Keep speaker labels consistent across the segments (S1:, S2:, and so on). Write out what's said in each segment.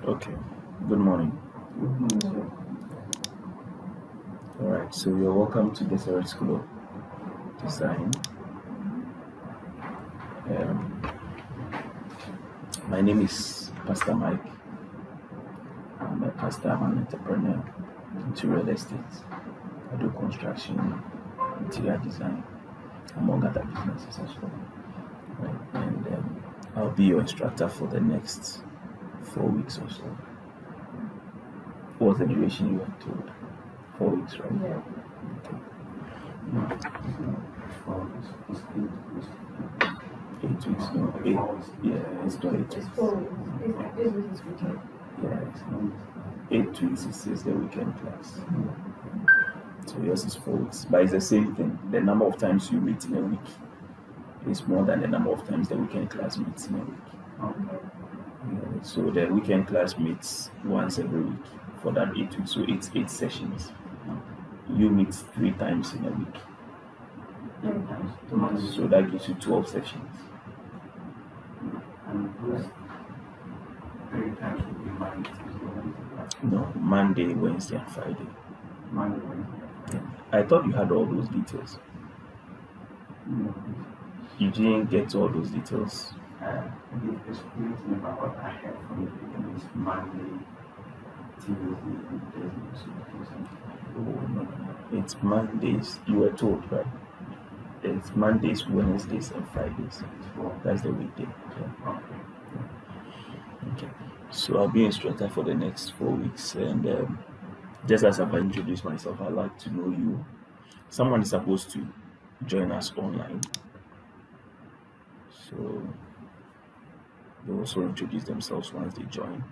S1: Okay. Good morning.
S2: Good morning, sir.
S1: All right. So you're welcome to the Deseret School of Design. Um, my name is Pastor Mike. I'm a pastor. I'm an entrepreneur into real estate. I do construction, interior design, among other businesses as well. Right. And I'll be your instructor for the next 4 weeks or so. What's the duration you were told? 4 weeks, right?
S2: Yeah.
S1: Okay.
S2: No, it's not 4 weeks. It's 8 weeks.
S1: 8 weeks. No,
S2: Like
S1: eight.
S2: 4 weeks.
S1: Yeah, it's not 8
S3: It's
S1: weeks.
S3: 4 weeks. This week is weekend.
S1: Yeah,
S2: It's not
S1: 8 weeks is the weekend class. So yours is 4 weeks. But it's the same thing. The number of times you meet in a week is more than the number of times the weekend class meets in a week.
S2: okay.
S1: Yeah, so the weekend class meets once every week for that 8 weeks. So it's 8 sessions. You meet 3 times in a week.
S2: 3 times. Monday.
S1: So that gives you 12 sessions.
S2: And those 3 times will be Monday, Tuesday, Wednesday,
S1: No, Monday, Wednesday, and Friday.
S2: Monday, Wednesday.
S1: Yeah. I thought you had all those details.
S2: No,
S1: You didn't get all those details.
S2: They explained to me about what I had from the beginning is Monday, Tuesday, and Thursday. So it was
S1: Oh, no. It's Mondays. You were told, right? It's Mondays, Wednesdays, and Fridays. That's the weekday. Yeah.
S2: okay.
S1: Okay. So I'll be instructor for the next 4 weeks, and just as I've introduced myself, I'd like to know you. Someone is supposed to join us online, so they also introduce themselves once they join.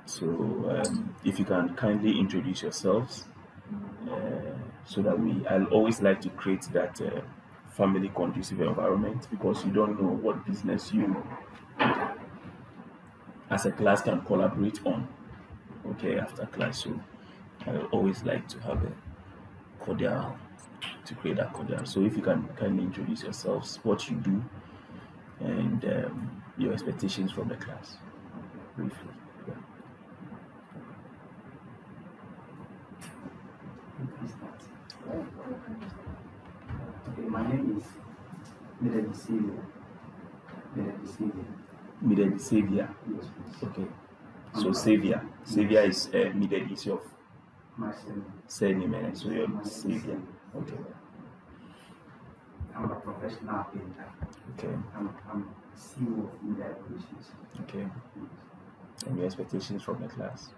S1: So if you can kindly introduce yourselves, so that I'll always like to create that family conducive environment because you don't know what business you as a class can collaborate on. Okay, after class, so I always like to have a cordial to create that cordial. So if you can kindly introduce yourselves, what you do, and your expectations from the class, briefly. Yeah.
S2: You can start. Okay, my name is Mide Sylvia. Mide Sylvia.
S1: Middle Savior.
S2: Yes, please.
S1: Okay. So Savior. Savior is middle is your
S2: My surname.
S1: surname, and so
S2: My
S1: you're
S2: name is
S1: Savior. Okay.
S2: I'm a professional painter.
S1: Okay.
S2: I'm CEO of Media Operations.
S1: Okay. And your expectations from the class.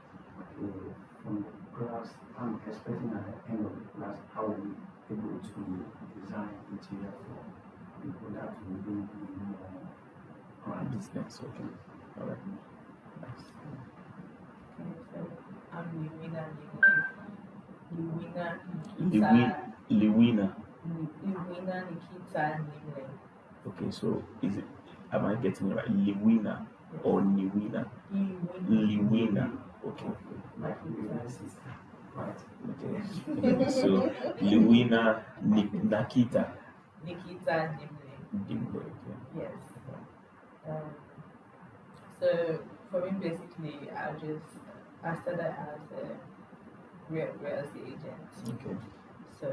S2: Okay, from the class, I'm expecting at the end of the class, I will be able to design interior for people that will bring me more clients.
S1: Business. Okay. All right. Nice.
S3: I'm Liwina
S1: Liwina.
S3: Nikita Nimle.
S1: Okay. So is it? Am I getting it right? Liwina or Niwina? Liwina. Okay.
S2: Like my sister, right?
S1: Okay. So Liwina Nakita.
S3: Nikita Nimle.
S1: Dimble, okay.
S3: Yes. Um, so for me, basically, I started as a real estate agent.
S1: Okay.
S3: So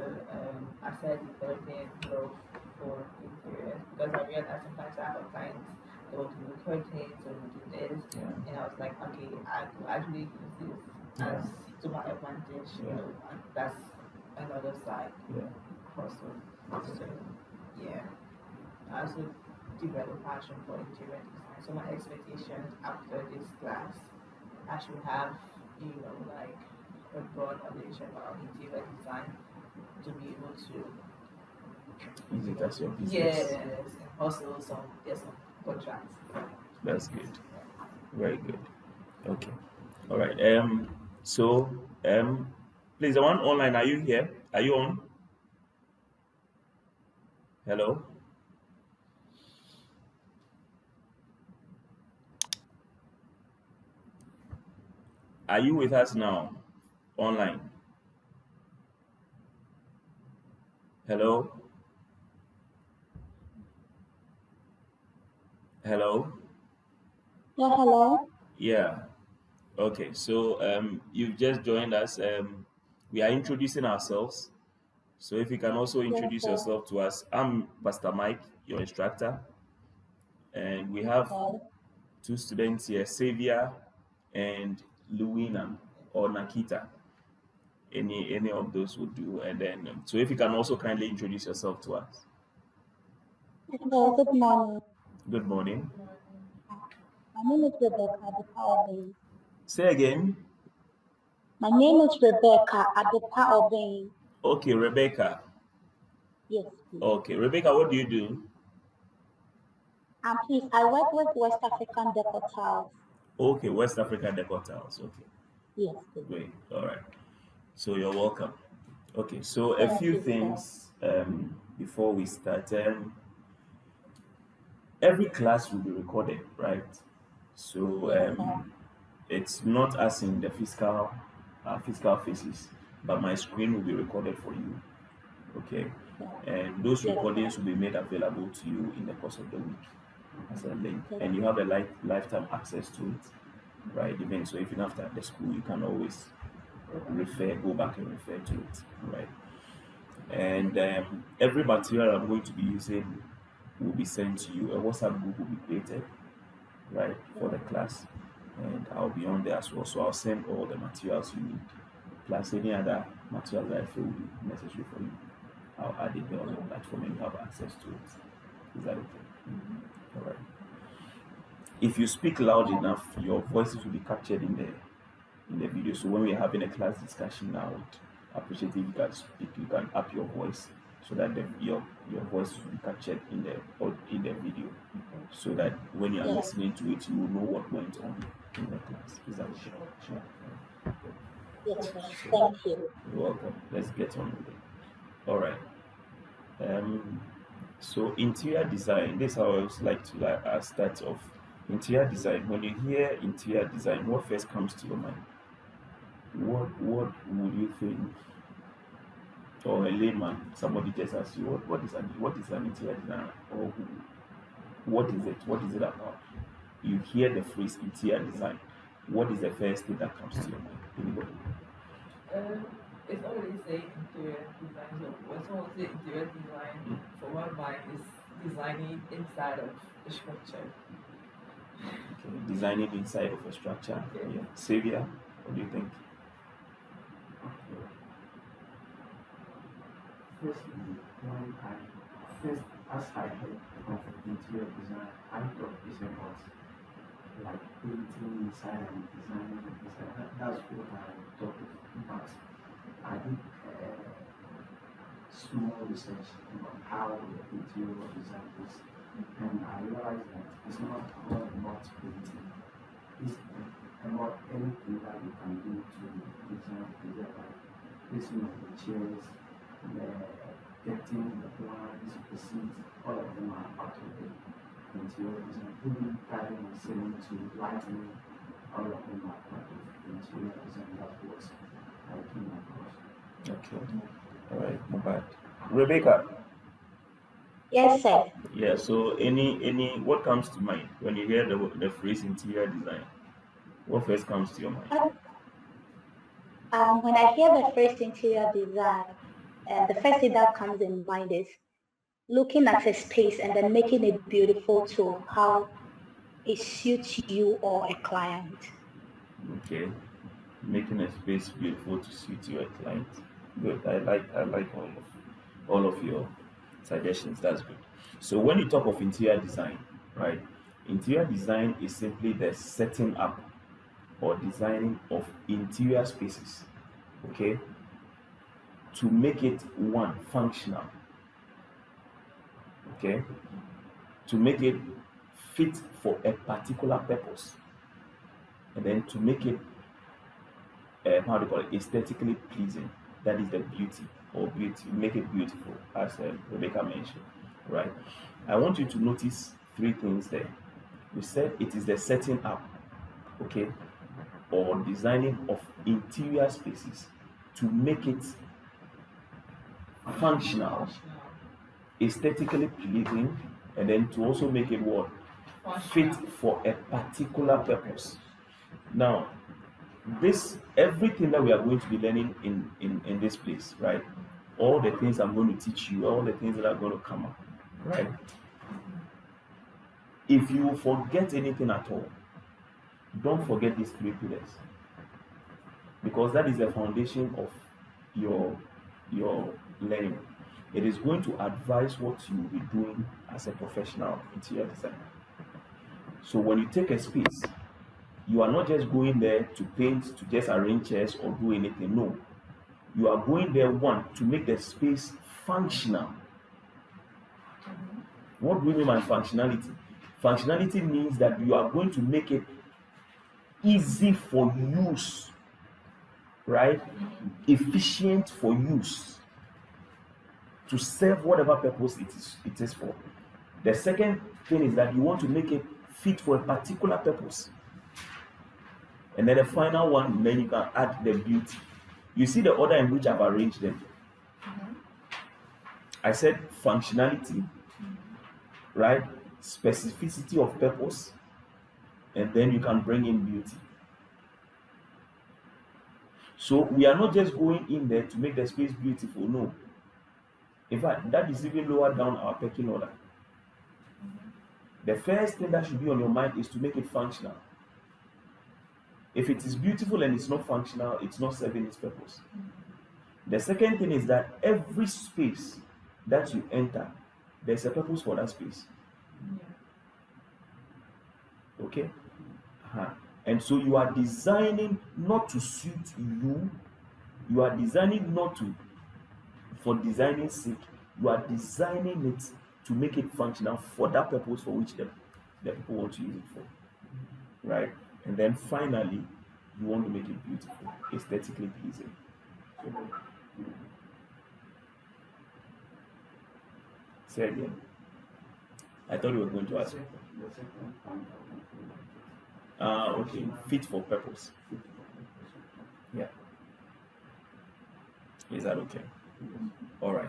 S3: I started developing love for interiors because I realized sometimes I have clients they want to do curtains or do this,
S1: Yeah.
S3: and I was like, okay, I could actually use this
S1: Yeah.
S3: as to my advantage,
S1: Yeah.
S3: and that's another side
S1: Yeah.
S3: hustle. So yeah, I also developed passion for interior design. So my expectation after this class, I should have, like a broad knowledge about interior design to be able to
S1: Use it as your business.
S3: yes, and hustle get some contracts.
S1: That's good. Very good. Okay. All right. So please, the one online. Are you here? Are you on? Hello. Are you with us now? Online. Hello. Hello.
S4: Yeah, hello.
S1: Yeah. Okay. So you've just joined us. We are introducing ourselves. So if you can also
S4: Yes,
S1: introduce
S4: sir.
S1: yourself to us. I'm Pastor Mike, your instructor, and we have
S4: Okay.
S1: two students here, Xavier and Luina or Nakita. Any of those would do. And then so if you can also kindly introduce yourself to us.
S4: Okay, good morning.
S1: Good morning.
S4: My name is Rebecca Adepa Obey.
S1: Say again.
S4: My name is Rebecca Adepa Obey.
S1: Okay, Rebecca.
S4: Yes, please.
S1: Okay, Rebecca, what do you do?
S4: Please, I work with West African Decor Tiles.
S1: Okay, West African Decor Tiles. Okay,
S4: Yes, please.
S1: great. All right. So you're welcome. Okay, so a
S4: Thank
S1: few
S4: you, sir.
S1: things before we start. Every class will be recorded, right? So
S4: Yes, sir.
S1: it's not as in the physical faces, but my screen will be recorded for you. Okay,
S4: Yeah.
S1: and those
S4: Yes, sir.
S1: recordings will be made available to you in the course of the week as a link,
S4: Yes,
S1: and you have a lifetime access to it, right? Even so, even after the school, you can always go back and refer to it, right? And every material I'm going to be using will be sent to you. A WhatsApp group will be created, right, for the class, and I'll be on there as well. So I'll send all the materials you need, plus any other materials that I feel will be necessary for you. I'll add it there on the platform and you have access to it. Is that okay? All right. If you speak loud enough, your voices will be captured in the video. So when we're having a class discussion now, I would appreciate if you can speak, you can up your voice so that your voice will be captured in the video. So that when you are
S4: yes,
S1: listening to it, you will know what went on in the class. Is that okay? Sure.
S4: yes, sir. Thank you.
S1: You're welcome. Let's get on with it. All right. Um, so interior design. This is how I always like to start off. Interior design. When you hear interior design, what first comes to your mind? What would you think? Or a layman, somebody just asks you, what is an interior designer, or what is it? What is it about? You hear the phrase interior design. What is the first thing that comes to your mind? Anybody?
S3: It's not really say interior design. So when someone say interior design, for my mind is designing inside of the structure.
S1: Okay. Designing inside of a structure.
S3: Yeah.
S1: Yeah. Xavier, what do you think?
S2: Firstly, when I first, as I heard of interior design, I thought it's about like painting inside and designing inside. That's what I thought of. But I did small research about how the interior design is, and I realized that it's not all about painting. It's about anything that you can do to design the like placing of the chairs, the getting the blinds, the seats, all of them are part of the interior design. Even carrying and selling to lighting, all of them are part of the interior design. That's what I came across.
S1: Okay. All right. Not bad. Rebecca.
S4: Yes, sir.
S1: Yeah. So any what comes to mind when you hear the phrase interior design? What first comes to your mind?
S4: When I hear the first interior design, the first thing that comes in mind is looking at a space and then making it beautiful to how it suits you or a client.
S1: Okay. Making a space beautiful to suit your client. Good. I like all of your suggestions. That's good. So when you talk of interior design, right? Interior design is simply the setting up or designing of interior spaces. Okay, to make it one functional. Okay, to make it fit for a particular purpose, and then to make it how do you call it, aesthetically pleasing. That is the beauty or beauty, make it beautiful, as Rebecca mentioned, right? I want you to notice three things there. We said it is the setting up, okay, or designing of interior spaces to make it functional, aesthetically pleasing, and then to also make it what fit for a particular purpose. Now, this everything that we are going to be learning in this place, right? All the things I'm going to teach you, all the things that are going to come up, right? If you forget anything at all, don't forget these three pillars, because that is the foundation of your your learning. It is going to advise what you will be doing as a professional interior designer. So when you take a space, you are not just going there to paint, to just arrange chairs or do anything. No, you are going there, one, to make the space functional. What do we mean by functionality? Functionality means that you are going to make it easy for use, right? Efficient for use, to serve whatever purpose it is for. The second thing is that you want to make it fit for a particular purpose. And then the final one, then you can add the beauty. You see the order in which I've arranged them. I said functionality, right? Specificity of purpose, and then you can bring in beauty. So we are not just going in there to make the space beautiful, no. In fact, that is even lower down our pecking order. The first thing that should be on your mind is to make it functional. If it is beautiful and it's not functional, it's not serving its purpose. The second thing is that every space that you enter, there's a purpose for that space. Okay? And so you are designing not to suit you, you are designing not to for designing's sake, you are designing it to make it functional for that purpose for which the people want to use it for. Right? And then finally, you want to make it beautiful, aesthetically pleasing. Say again. I thought you were going to ask. Okay. Fit for purpose. Yeah. Is that okay? All right.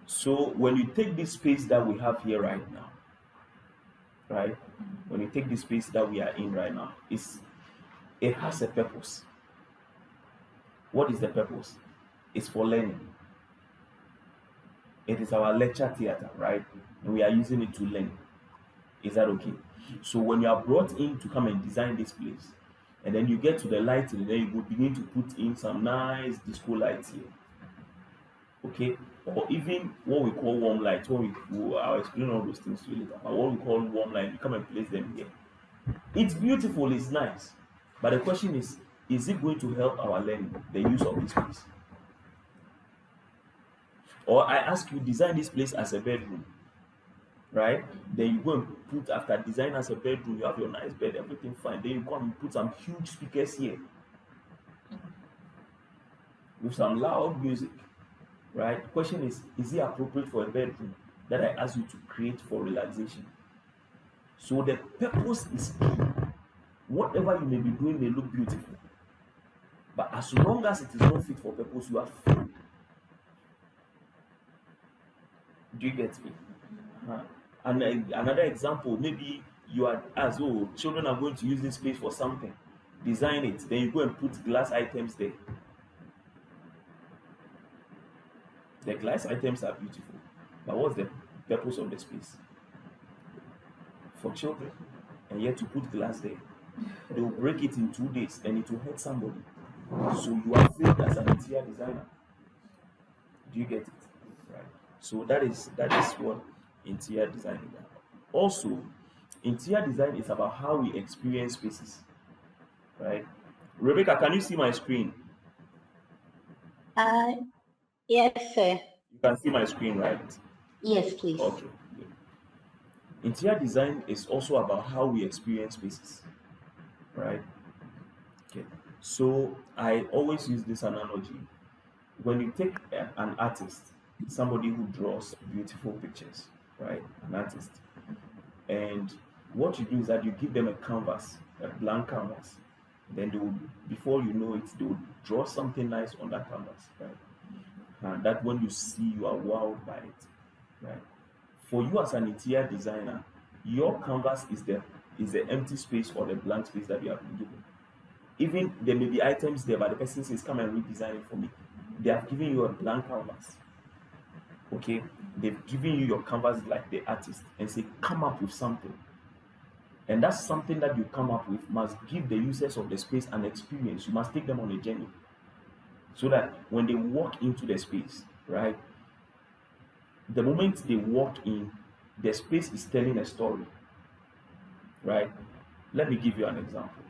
S1: So when you take this space that we have here right now, right? When you take this space that we are in right now, it has a purpose. What is the purpose? It's for learning. It is our lecture theater, right? And we are using it to learn. Is that okay? So when you are brought in to come and design this place, and then you get to the lighting, and then you will begin to put in some nice disco lights here. Okay? Or even what we call warm lights. I'll explain all those things to you later. But what we call warm light, you come and place them here. It's beautiful, it's nice. But the question is it going to help our learning, the use of this place? Or I ask you, design this place as a bedroom, right? Then you go and put, after design as a bedroom, you have your nice bed, everything fine. Then you come and put some huge speakers here with some loud music, right? The question is it appropriate for a bedroom that I ask you to create for relaxation? So the purpose is key. Whatever you may be doing may look beautiful, but as long as it is not fit for purpose, you are failed. Do you get me? And another example, maybe you are children are going to use this space for something. Design it, then you go and put glass items there. The glass items are beautiful, but what's the purpose of the space? For children, and yet to put glass there, they will break it in 2 days and it will hurt somebody. So you are failed as an interior designer. Do you get it? Right. So that is what interior design is about. Also, interior design is about how we experience spaces. Right? Rebecca, can you see my screen?
S4: Yes, sir.
S1: You can see my screen, right?
S4: Yes, please.
S1: Okay. Good. Interior design is also about how we experience spaces. Right? Okay. So I always use this analogy. When you take an artist, somebody who draws beautiful pictures, right? An artist. And what you do is that you give them a canvas, a blank canvas. Then they will, before you know it, they will draw something nice on that canvas, right? And that when you see, you are wowed by it, right? For you as an interior designer, your canvas is the empty space or the blank space that you have been given. Even there may be items there, but the person says, "Come and redesign it for me." They have given you a blank canvas. Okay, they've given you your canvas like the artist and say, "Come up with something." And that's something that you come up with must give the users of the space an experience. You must take them on a journey so that when they walk into the space, right, the moment they walk in, the space is telling a story, right? Let me give you an example.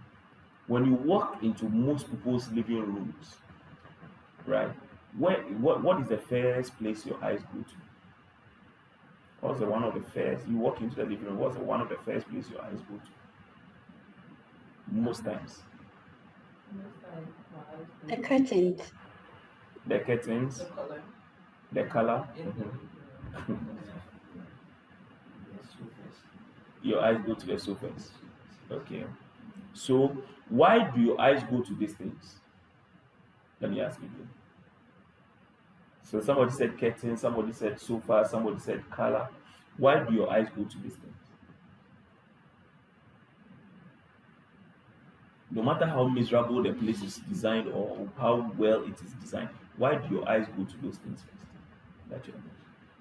S1: When you walk into most people's living rooms, right, what is the first place your eyes go to? What's the one of the first you walk into the living room? What's the one of the first place your eyes go to? Most times,
S4: The curtains.
S1: the curtains,
S3: The color.
S1: the color.
S2: Yes, so first.
S1: Your eyes go to the sofas. Okay. So why do your eyes go to these things? Let me ask you again. So somebody said curtain, somebody said sofa, somebody said color. Why do your eyes go to these things? No matter how miserable the place is designed or how well it is designed, why do your eyes go to those things first? That you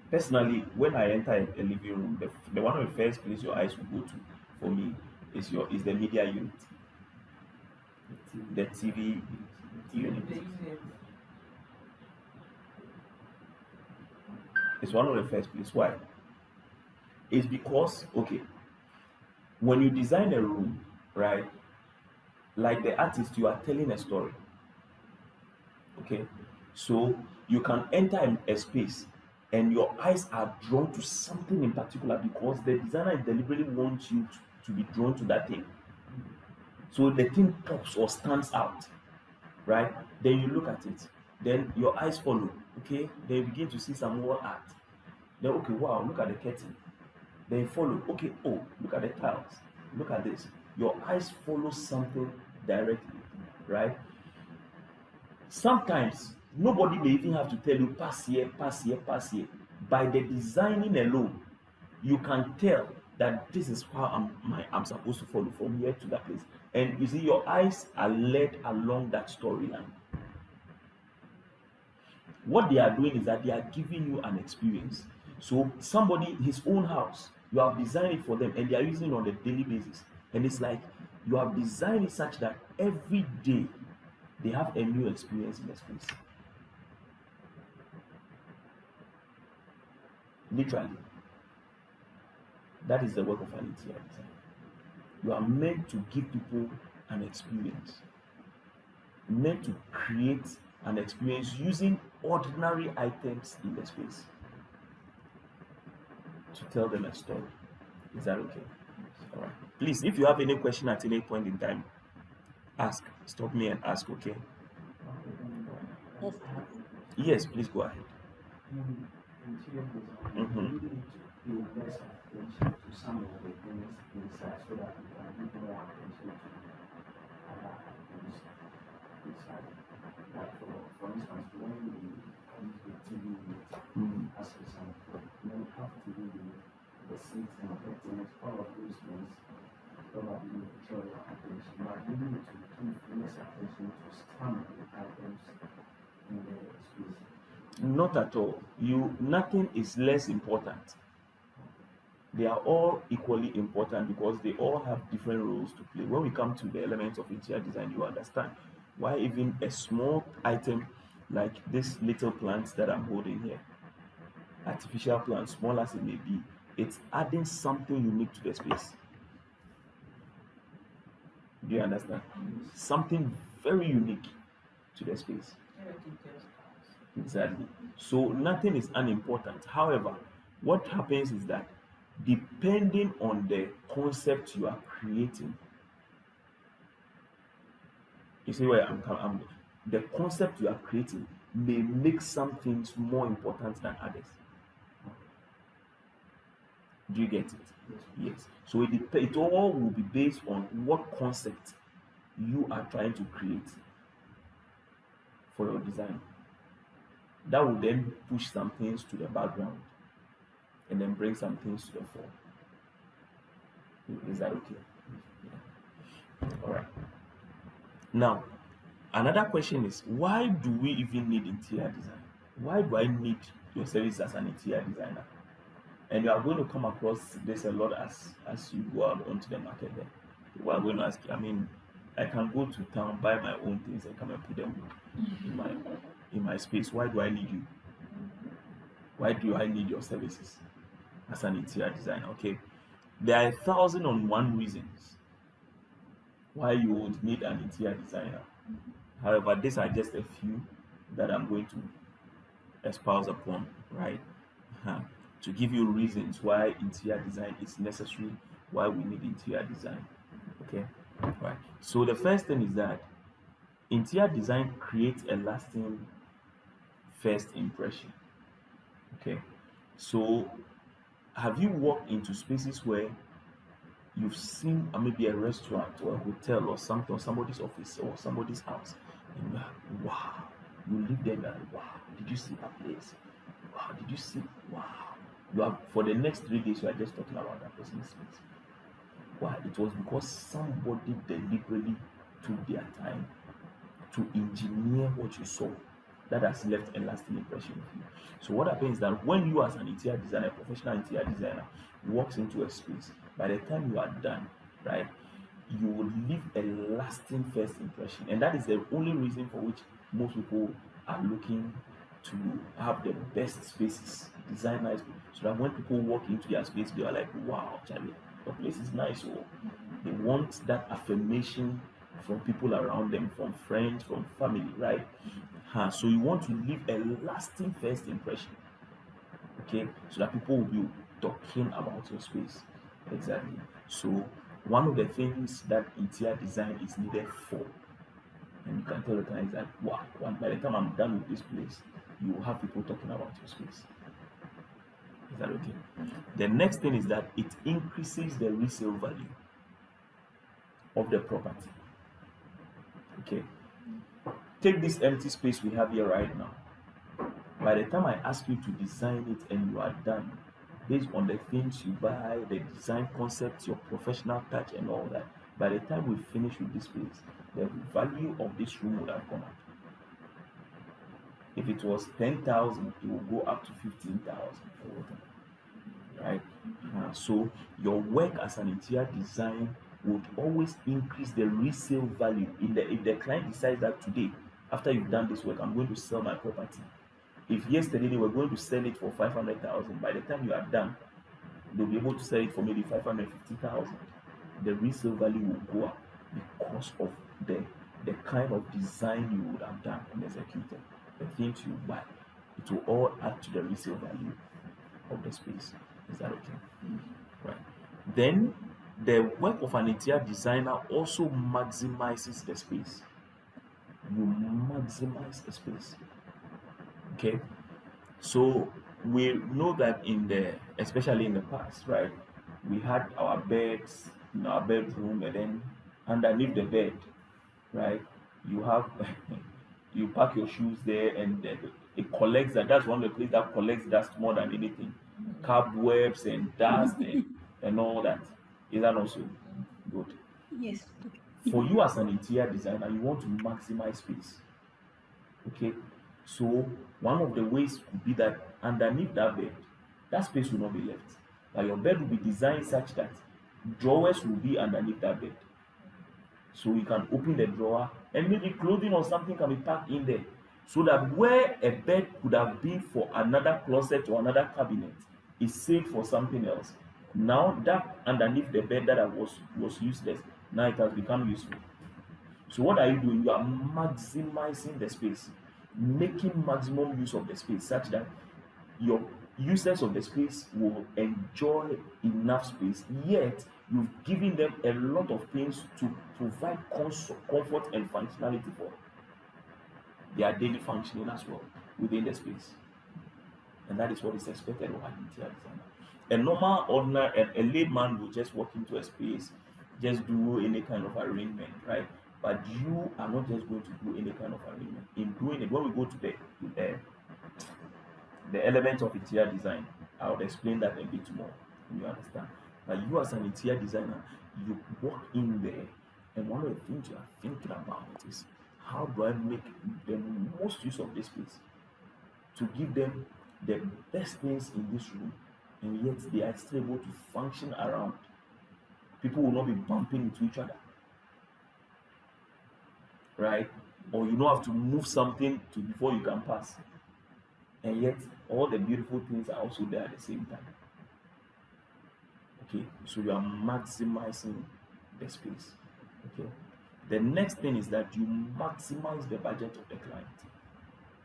S1: personally, when I enter a living room, the one of the first place your eyes will go to for me is the media unit, the TV unit.
S3: The unit.
S1: It's one of the first place. Why? It's because okay, when you design a room, right? Like the artist, you are telling a story. Okay, so you can enter a space and your eyes are drawn to something in particular because the designer deliberately wants you to be drawn to that thing. So the thing pops or stands out, right? Then you look at it, then your eyes follow. Okay, then you begin to see some more art. Then okay, wow, look at the curtain. Then you follow. Okay, oh, look at the tiles. Look at this. Your eyes follow something directly, right? Sometimes nobody may even have to tell you pass here, pass here, pass here. By the designing alone, you can tell that this is how I'm supposed to follow from here to that place. And you see, your eyes are led along that storyline. What they are doing is that they are giving you an experience. So somebody, his own house, you have designed it for them and they are using it on a daily basis. And it's like you have designed it such that every day they have a new experience in the space. Literally. That is the work of an interior designer. You are meant to give people an experience, meant to create an experience using ordinary items in the space to tell them a story. Is that okay? All right. Please, if you have any question at any point in time, ask. Stop me and ask, okay?
S4: Yes.
S1: Yes, please go ahead.
S2: In interior design,
S1: Mhm.
S2: you need to pay less attention to some of the things inside so that you can give more attention to other items inside. Like for instance, when we use the TV unit
S1: Mhm.
S2: as an example, when you have TV unit, the seats and curtains, all of those things probably draw your attention, but you need to give less attention to some of the items in the space.
S1: Not at all. Nothing is less important. They are all equally important because they all have different roles to play. When we come to the elements of interior design, you understand why even a small item like this little plant that I'm holding here, artificial plant, small as it may be, it's adding something unique to the space. Do you understand? Something very unique to the space.
S3: Every details counts.
S1: Exactly. So nothing is unimportant. However, what happens is that depending on the concept you are creating, you see where the concept you are creating may make some things more important than others. Do you get it? Yes. So it all will be based on what concept you are trying to create for your design. That will then push some things to the background and then bring some things to the fore. Is that okay? Yeah. All right. Now, another question is, why do we even need interior design? Why do I need your service as an interior designer? And you are going to come across this a lot as you go out onto the market there. People are going to ask you, I mean, I can go to town, buy my own things and come and put them in my space. Why do I need you? Why do I need your services as an interior designer? Okay. There are 1,001 reasons why you would need an interior designer. However, these are just a few that I'm going to espouse upon, right? Uh-huh. To give you reasons why interior design is necessary, why we need interior design. Okay, right. So the first thing is that interior design creates a lasting first impression. Okay, so have you walked into spaces where you've seen maybe a restaurant or a hotel or something, or somebody's office or somebody's house, and you're like, wow, you live there, and you're like, wow, did you see that place? Wow, did you see? Wow. You are, for the next 3 days, you are just talking about that person's space. Why? It was because somebody deliberately took their time to engineer what you saw that has left a lasting impression with you. So what happens is that when you as an interior designer, professional interior designer, walks into a space, by the time you are done, right, you will leave a lasting first impression. And that is the only reason for which most people are looking to have the best spaces, design nice, so that when people walk into their space, they are like, wow, Charlie, the place is nice. Oh, they want that affirmation from people around them, from friends, from family, right? So you want to leave a lasting first impression, okay, so that people will be talking about your space. Exactly. So one of the things that interior design is needed for, and you can tell the client that, wow, by the time I'm done with this place, you will have people talking about your space. Is that okay? The next thing is that it increases the resale value of the property. Okay. Take this empty space we have here right now. By the time I ask you to design it and you are done, based on the things you buy, the design concepts, your professional touch, and all that, by the time we finish with this place, the value of this room would have gone up. If it was 10,000, it will go up to 15,000, right? So your work as an interior design would always increase the resale value. If the client decides that today, after you've done this work, I'm going to sell my property. If yesterday they were going to sell it for 500,000, by the time you are done, they'll be able to sell it for maybe 550,000. The resale value will go up because of the kind of design you would have done and executed, the things you buy. It will all add to the resale value of the space. Is that okay? Right. Then the work of an interior designer also maximizes the space. You maximize the space. Okay. So we know that especially in the past, right, we had our beds in our bedroom, and then underneath the bed, right, you have you pack your shoes there, and it collects that. That's one of the places that collects dust more than anything, cobwebs and dust and all that. Is that also good?
S4: Yes.
S1: For you as an interior designer, you want to maximize space. Okay, so one of the ways could be that underneath that bed, that space will not be left. But your bed will be designed such that drawers will be underneath that bed. So you can open the drawer and maybe clothing or something can be packed in there. So that where a bed could have been for another closet or another cabinet is saved for something else. Now that underneath the bed that was useless, now it has become useful. So what are you doing? You are maximizing the space, making maximum use of the space such that your users of the space will enjoy enough space, yet you've given them a lot of things to provide comfort and functionality for their daily functioning as well within the space. And that is what is expected of an interior designer. A normal, ordinary, a layman will just walk into a space, just do any kind of arrangement, right? But you are not just going to do any kind of arrangement. In doing it, when we go to the elements of interior design, I will explain that a bit more. You understand? But you as an interior designer, you walk in there And one of the things you are thinking about is how do I make the most use of this space to give them the best things in this room, and yet they are still able to function around. People will not be bumping into each other, right? Or you don't have to move something to before you can pass, and yet all the beautiful things are also there at the same time. Okay, so you are maximizing the space. Okay, the next thing is that you maximize the budget of the client.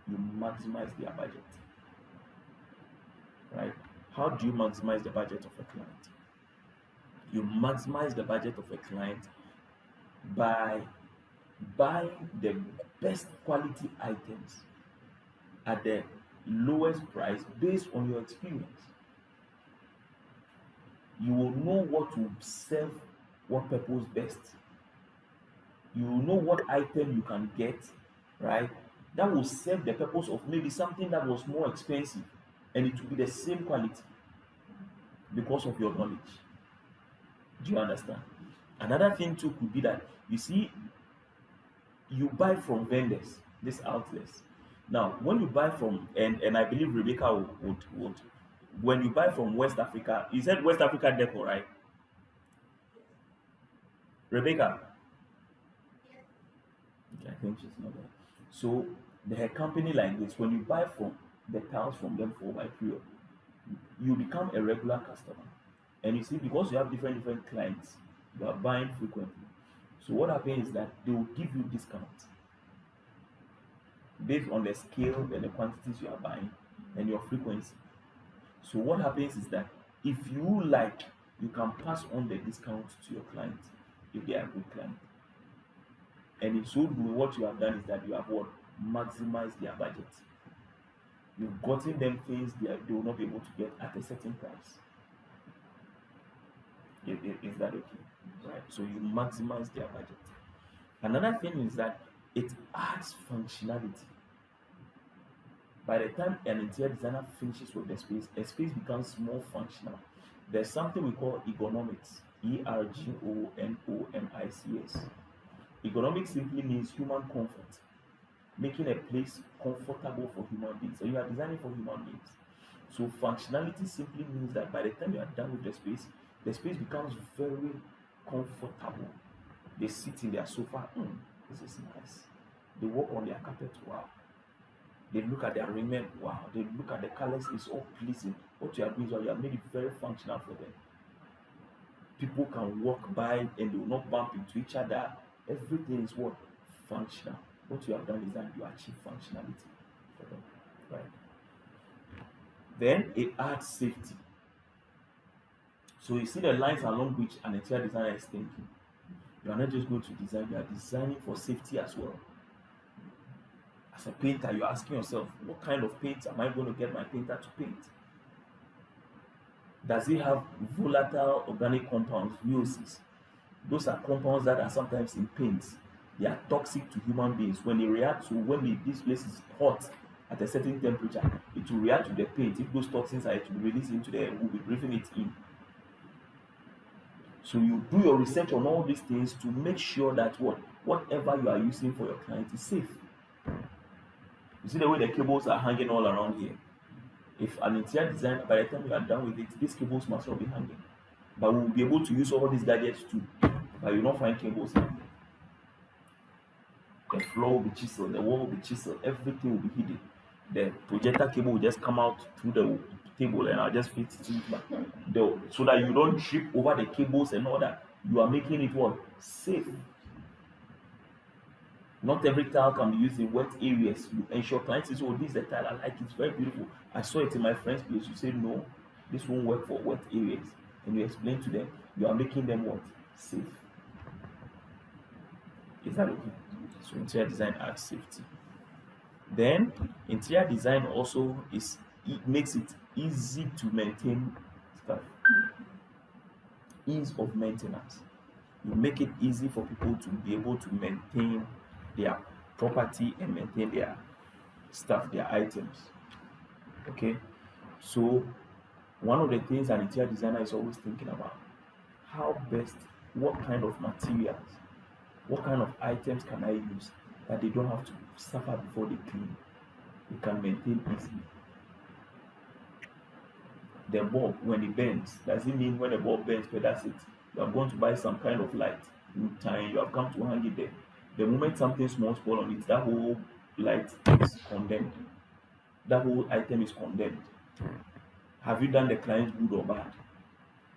S1: You maximize their budget, right? How do you maximize the budget of a client? You maximize the budget of a client by buying the best quality items at the lowest price based on your experience. You will know what will serve what purpose best. You will know what item you can get, right? That will serve the purpose of maybe something that was more expensive, and it will be the same quality because of your knowledge. Do you understand? Another thing too could be that you see, you buy from vendors, these outlets. Now, when you buy from, and I believe Rebecca would when you buy from West Africa, you said West Africa Deco, right? Rebecca, okay, I think she's not there. So the company like this, when you buy from the tiles from them for by period, you become a regular customer. And you see, because you have different clients, you are buying frequently. So what happens is that they will give you discounts based on the scale and the quantities you are buying and your frequency. So what happens is that if you like, you can pass on the discount to your client if they are a good client. And in so doing, what you have done is that you have what? Maximized their budget. You've gotten them things they will not be able to get at a certain price. Is that okay? Right. So you maximize their budget. Another thing is that it adds functionality. By the time an interior designer finishes with the space, a space becomes more functional. There's something we call ergonomics. Ergonomics. Ergonomics simply means human comfort, making a place comfortable for human beings. So you are designing for human beings. So functionality simply means that by the time you are done with the space becomes very comfortable. They sit in their sofa, this is nice. They walk on their carpet, wow. They look at their raiment, wow. They look at the colors, it's all pleasing. What you are doing is you have made it very functional for them. People can walk by and they will not bump into each other. Everything is what? Functional. What you have done is that you achieve functionality for them, right? Then it adds safety. So you see the lines along which an interior designer is thinking. You are not just going to design, you are designing for safety as well. As a painter, you're asking yourself, what kind of paint am I going to get my painter to paint? Does it have volatile organic compounds, VOCs? Those are compounds that are sometimes in paints. They are toxic to human beings. When they react to, this place is hot at a certain temperature, it will react to the paint. If those toxins are to be released into the air, we'll be breathing it in. So you do your research on all these things to make sure that whatever you are using for your client is safe. You see the way the cables are hanging all around here. If an interior designer, by the time you are done with it, these cables must not be hanging. But we will be able to use all these gadgets too. But you will not find cables hanging. The floor will be chiseled, the wall will be chiseled, everything will be hidden. The projector cable will just come out through the table and I'll just fit it in back. So that you don't trip over the cables and all that. You are making it what? Safe. Not every tile can be used in wet areas. You ensure clients say, oh, this is the tile I like, it's very beautiful. I saw it in my friend's place. You say, no, this won't work for wet areas. And you explain to them, you are making them what? Safe. Is that okay? So interior design adds safety. Then interior design also makes it easy to maintain stuff. Ease of maintenance. You make it easy for people to be able to maintain their property and maintain their stuff, their items. Okay, so one of the things an interior designer is always thinking about, how best, what kind of materials What kind of items can I use that they don't have to suffer before they clean? They can maintain easily. The bulb, when it bends, does it mean when the bulb bends, but that's it? You are going to buy some kind of light in time, you have come to hang it there. The moment something small spoil on it, that whole light is condemned. That whole item is condemned. Have you done the client good or bad?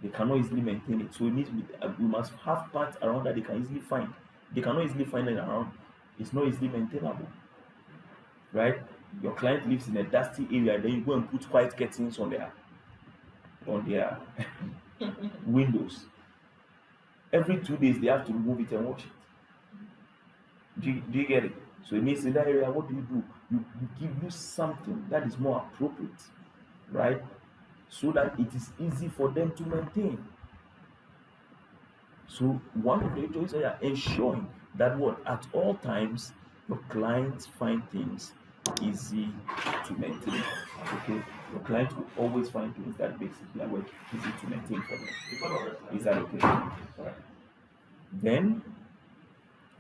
S1: They cannot easily maintain it. So we must have parts around that they can easily find. They cannot easily find it around. It's not easily maintainable, right? Your client lives in a dusty area, then you go and put white curtains on their windows. Every 2 days they have to remove it and wash it. Do you get it? So it means in that area, what do? You use something that is more appropriate, right? So that it is easy for them to maintain. So one of the choices are ensuring that what at all times your clients find things easy to maintain. Okay, your client will always find things that basically are work easy to maintain for them. Is that okay? All right. Then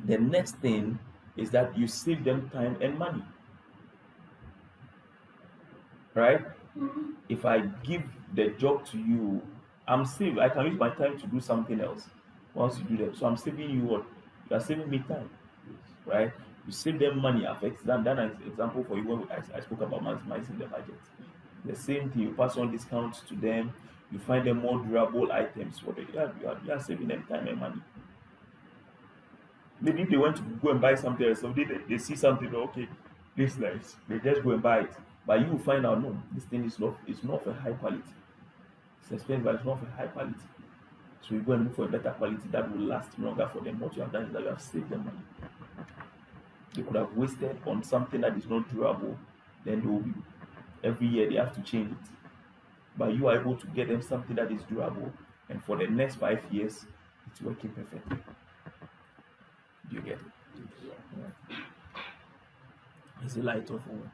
S1: the next thing is that you save them time and money, right? If I give the job to you, I can use my time to do something else once you do that. So I'm saving you what? You are saving me time, right? You save them money. I've done an example for you when I spoke about maximizing the budget. The same thing, you pass on discounts to them, you find them more durable items for them. You are saving them time and money. Maybe if they want to go and buy something else, so they see something, okay, this nice, they just go and buy it. But you will find out, no, this thing is not of a high quality. It's expensive, but it's not of a high quality. So you go and look for a better quality that will last longer for them. What you have done is that you have saved them money. They could have wasted on something that is not durable, then they will be every year they have to change it. But you are able to get them something that is durable, and for the next 5 years, it's working perfectly. Do you get it? Yeah. Is it light or full?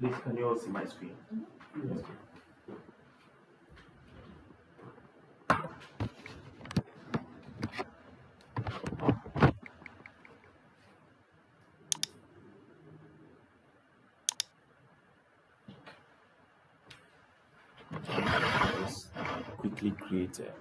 S1: Please, can you all see my screen? Yes. Let's quickly create a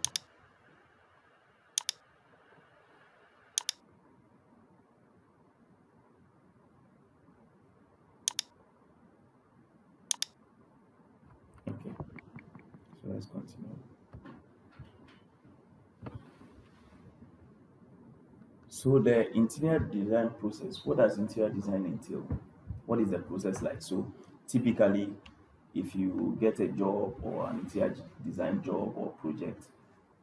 S1: okay. So let's continue. So the interior design process, what does interior design entail? What is the process like? So typically, if you get a job or an interior design job or project,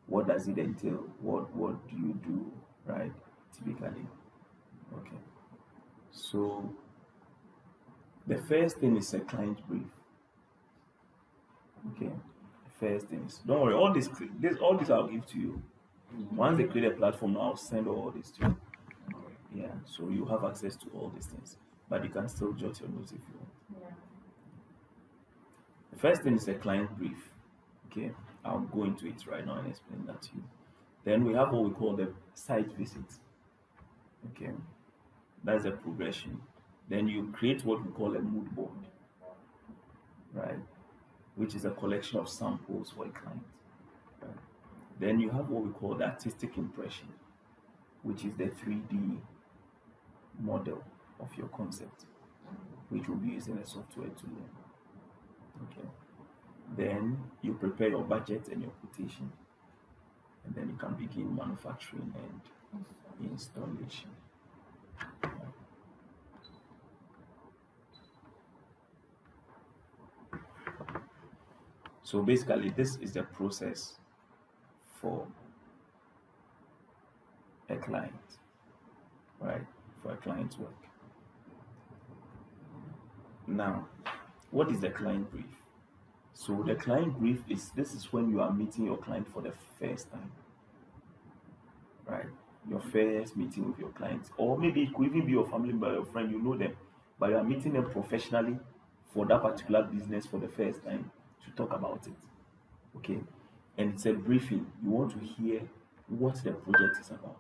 S1: what does it entail? What do you do, right? Typically. Okay. So the first thing is a client brief. Okay. The first thing is, don't worry, all this I'll give to you. Once they create a platform, I'll send all this to you. Yeah, so you have access to all these things, but you can still jot your notes if you want.
S3: Yeah.
S1: The first thing is a client brief. Okay, I'll go into it right now and explain that to you. Then we have what we call the site visit. Okay, that's a progression. Then you create what we call a mood board, right? Which is a collection of samples for a client. Right? Then you have what we call the artistic impression, which is the 3D model of your concept, which will be using a software to learn. Okay. Then you prepare your budget and your quotation, and then you can begin manufacturing and installation. So basically, this is the process for a client, right? For a client's work. Now, what is the client brief? So the client brief is this is when you are meeting your client for the first time, right? Your first meeting with your clients, or maybe it could even be your family member, your friend, you know them, but you are meeting them professionally for that particular business for the first time to talk about it. Okay, and it's a briefing. You want to hear what the project is about.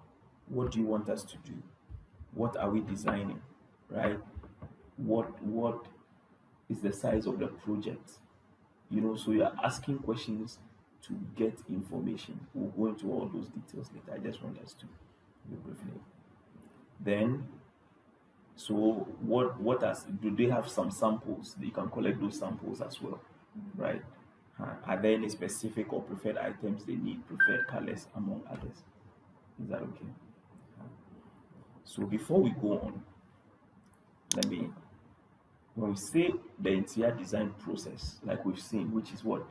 S1: What do you want us to do? What are we designing? Right? What is the size of the project? So you're asking questions to get information. We'll go into all those details later. I just want us to do briefly. Then, so what else? Do they have some samples? You can collect those samples as well, right? Are there any specific or preferred items they need, preferred colors among others? Is that okay? So before we go on, when we say the interior design process, like we've seen, which is what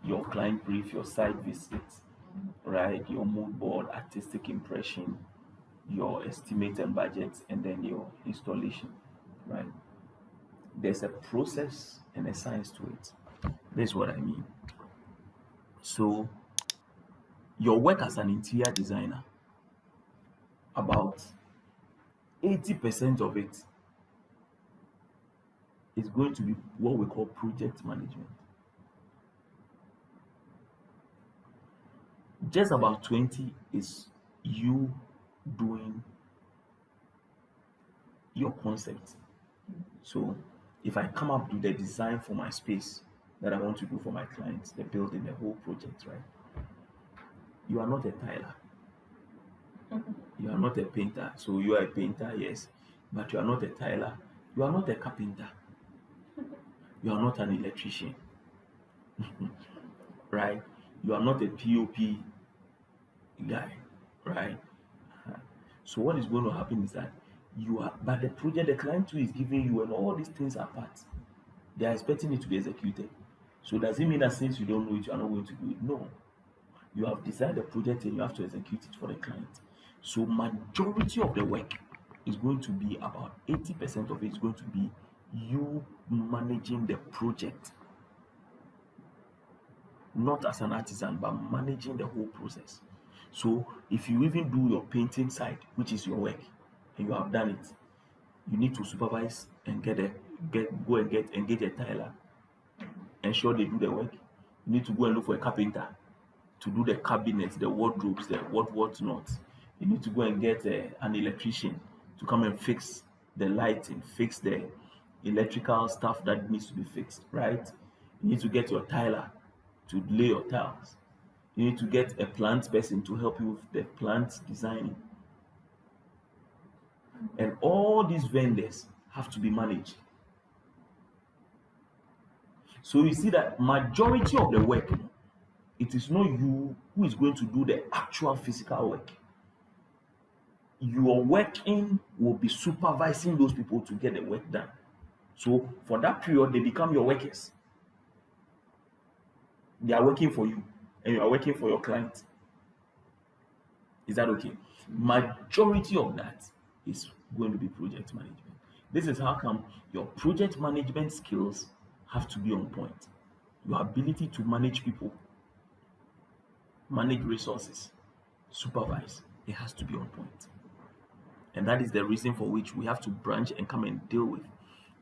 S1: your client brief, your site visit, right? Your mood board, artistic impression, your estimate and budget, and then your installation, right? There's a process and a science to it. This is what I mean. So your work as an interior designer, about 80% of it is going to be what we call project management. Just about 20 is you doing your concept. So if I come up with the design for my space that I want to do for my clients, the building, the whole project, right? You are not a tiler. You are not a painter. So you are a painter, yes, but you are not a tiler. You are not a carpenter. You are not an electrician, right? You are not a POP guy, right? So what is going to happen is that but the project, the client too is giving you, and all these things are part. They are expecting it to be executed. So does it mean that since you don't know it, you are not going to do it? No. You have designed the project and you have to execute it for the client. So majority of the work is going to be about 80% of it is going to be you managing the project. Not as an artisan, but managing the whole process. So if you even do your painting side, which is your work, and you have done it, you need to supervise and engage a tiler, ensure they do the work. You need to go and look for a carpenter to do the cabinets, the wardrobes, the what not. You need to go and get an electrician to come and fix the lighting, fix the electrical stuff that needs to be fixed, right? You need to get your tiler to lay your tiles. You need to get a plant person to help you with the plant designing. And all these vendors have to be managed. So you see that majority of the work, it is not you who is going to do the actual physical work. Your working will be supervising those people to get the work done. So for that period, they become your workers. They are working for you, and you are working for your client. Is that okay? Majority of that is going to be project management. This is how come your project management skills have to be on point. Your ability to manage people, manage resources, supervise, it has to be on point. And that is the reason for which we have to branch and come and deal with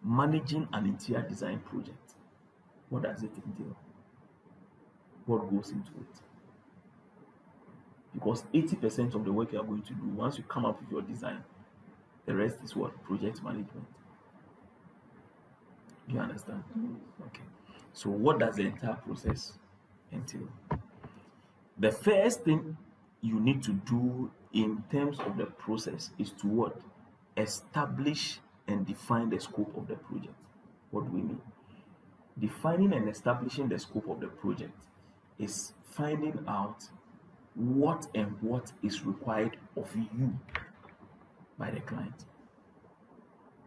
S1: managing an interior design project. What does it entail? What goes into it? Because 80% of the work you are going to do, once you come up with your design, the rest is what? Project management. Do you understand? Okay. So what does the entire process entail? The first thing you need to do in terms of the process is to what? Establish and define the scope of the project. What do we mean? Defining and establishing the scope of the project is finding out what is required of you by the client,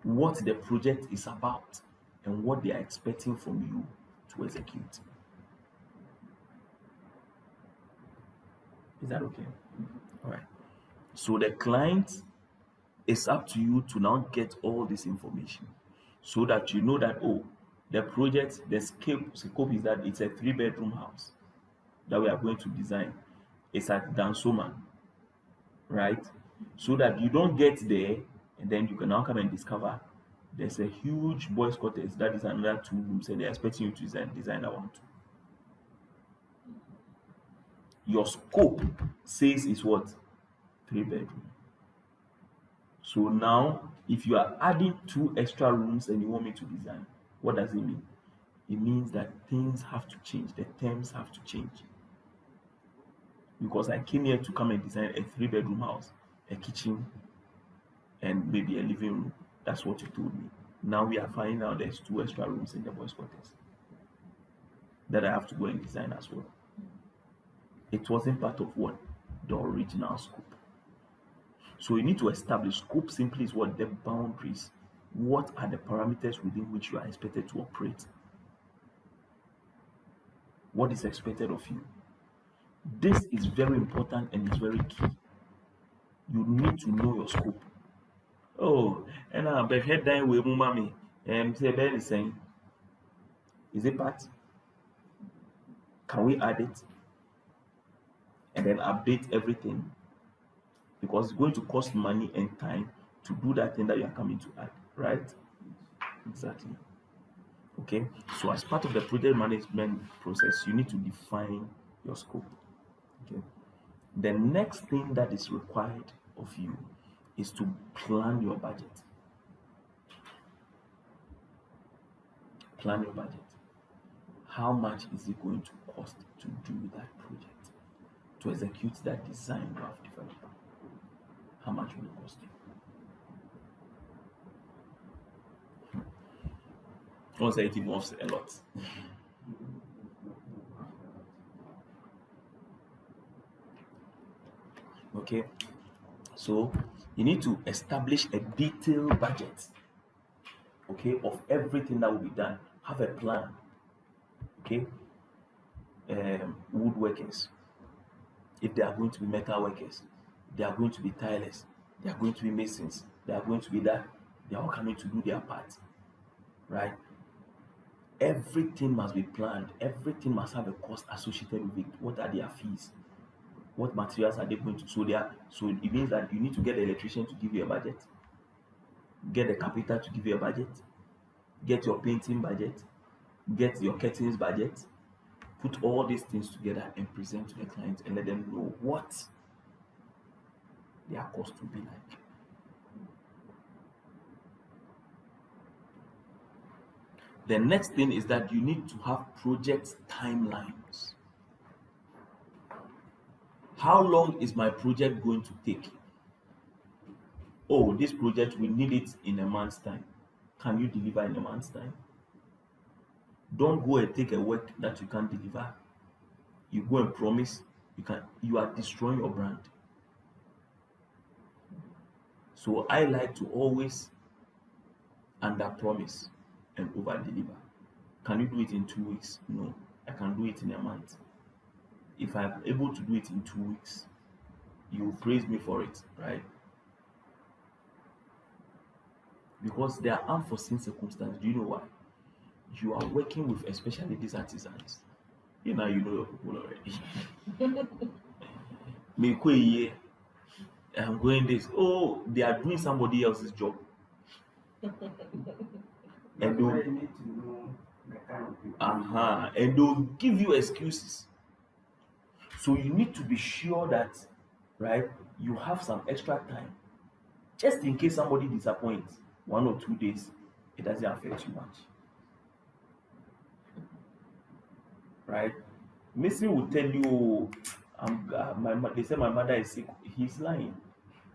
S1: what the project is about, and what they are expecting from you to execute. Is that okay? All right. So the client, it's up to you to now get all this information so that you know that, oh, the project, the scope is that it's a 3 bedroom house that we are going to design. It's at Dansoma, right? So that you don't get there and then you can now come and discover there's a huge boys' quarters that is another 2 rooms and they're expecting you to design that one too. Your scope says it's what? 3 bedroom. So now, if you are adding 2 extra rooms and you want me to design, what does it mean? It means that things have to change, the terms have to change. Because I came here to come and design a 3 bedroom house, a kitchen, and maybe a living room. That's what you told me. Now we are finding out there's 2 extra rooms in the boys' quarters that I have to go and design as well. It wasn't part of what? The original scope. So you need to establish scope simply is what? The boundaries. What are the parameters within which you are expected to operate? What is expected of you? This is very important and it's very key. You need to know your scope. Oh, and but head down with mommy. Say Ben is saying, is it part? Can we add it? And then update everything? Because it's going to cost money and time to do that thing that you are coming to add, right? Exactly. Okay, so as part of the project management process, you need to define your scope. Okay, the next thing that is required of you is to plan your budget. Plan your budget. How much is it going to cost to do that project, to execute that design you have developed? How much will it cost you? Once it involves a lot. Okay, so you need to establish a detailed budget, okay, of everything that will be done. Have a plan. Okay, woodworkers, if they are going to be metal workers, they are going to be tilers, they are going to be masons, they are going to be that, they are all coming to do their part, right? Everything must be planned. Everything must have a cost associated with it. What are their fees? What materials are they going to? So it means that you need to get the electrician to give you a budget, get the carpenter to give you a budget, get your painting budget, get your curtains budget, put all these things together and present to the client and let them know what their cost will be like. The next thing is that you need to have project timelines. How long is my project going to take? Oh, this project, we need it in a month's time. Can you deliver in a month's time? Don't go and take a work that you can't deliver. You go and promise, you are destroying your brand. So I like to always under promise and over deliver. Can you do it in 2 weeks? No, I can do it in a month. If I'm able to do it in 2 weeks, you praise me for it, right? Because there are unforeseen circumstances. Do you know why? You are working with especially these artisans. You know your people already. Me, I'm going this. Oh, they are doing somebody else's job. And
S2: You need to know the kind of people.
S1: And they'll give you excuses. So you need to be sure that, right, you have some extra time. Just in case somebody disappoints 1 or 2 days, it doesn't affect you much. Right? Missy will tell you, they say my mother is sick. He's lying.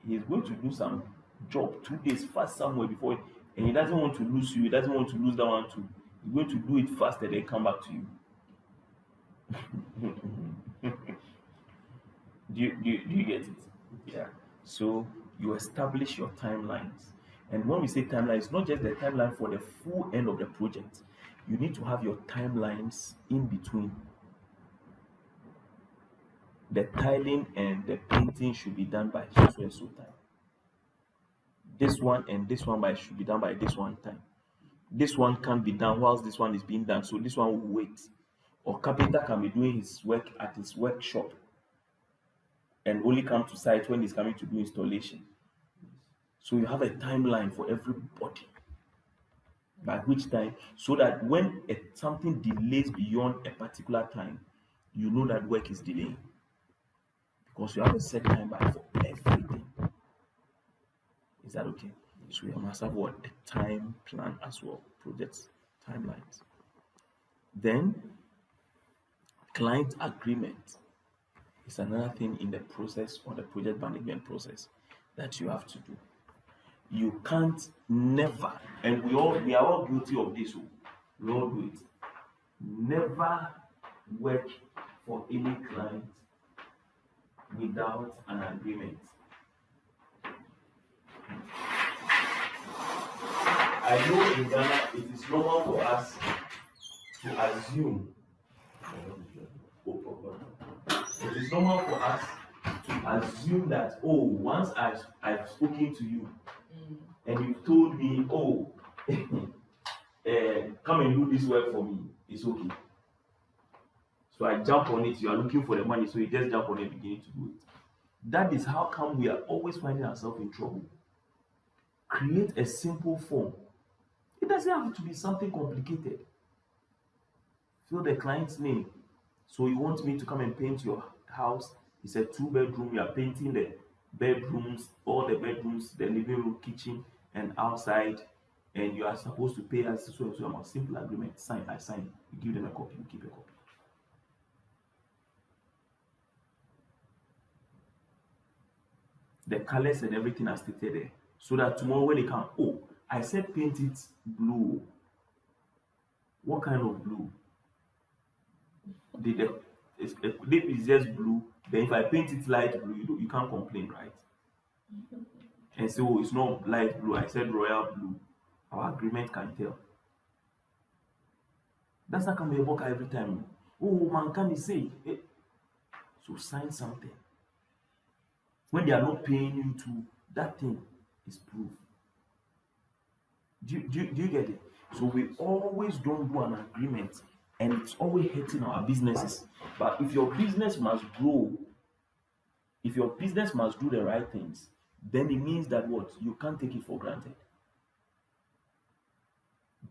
S1: He's going to do some job 2 days fast somewhere before, and he doesn't want to lose you. He doesn't want to lose that one too. He's going to do it faster and then come back to you. do you get it? Yeah. So you establish your timelines. And when we say timeline, it's not just the timeline for the full end of the project. You need to have your timelines in between. the tiling and the painting should be done by so and so time. This one and this one should be done by this one time. This one can't be done whilst this one is being done, so this one will wait. Or carpenter can be doing his work at his workshop and only come to site when he's coming to do installation. So you have a timeline for everybody. By which time, so that when something delays beyond a particular time, you know that work is delaying. Because you have a set timeline for everything. Is that okay? So you must have what? A time plan as well, projects, timelines. Then, client agreement is another thing in the process or the project management process that you have to do. You can't never, and we are all guilty of this. We all do it. Never work for any client without an agreement. I know in Ghana it is normal for us to assume. It is normal for us to assume that, oh, once I've spoken to you and you've told me, oh, come and do this work for me, it's okay. So I jump on it. You are looking for the money, so you just jump on it, beginning to do it. That is how come we are always finding ourselves in trouble. Create a simple form. It doesn't have to be something complicated. Fill the client's name. So you want me to come and paint your house? It's a 2-bedroom. You are painting the bedrooms, all the bedrooms, the living room, kitchen, and outside. And you are supposed to pay us so and so amount. Simple agreement. Sign. I sign. You give them a copy. You keep a copy. The colors and everything are stated there. So that tomorrow when they come, oh, I said paint it blue. What kind of blue? If it's just blue, then if I paint it light blue, you can't complain, right? And so it's not light blue. I said royal blue. Our agreement can tell. That's not gonna be a worker every time. Oh man, can you say? So sign something. When they are not paying you to, that thing is proof. Do you get it? So we always don't do an agreement, and it's always hurting our businesses. But if your business must grow, if your business must do the right things, then it means that what? You can't take it for granted.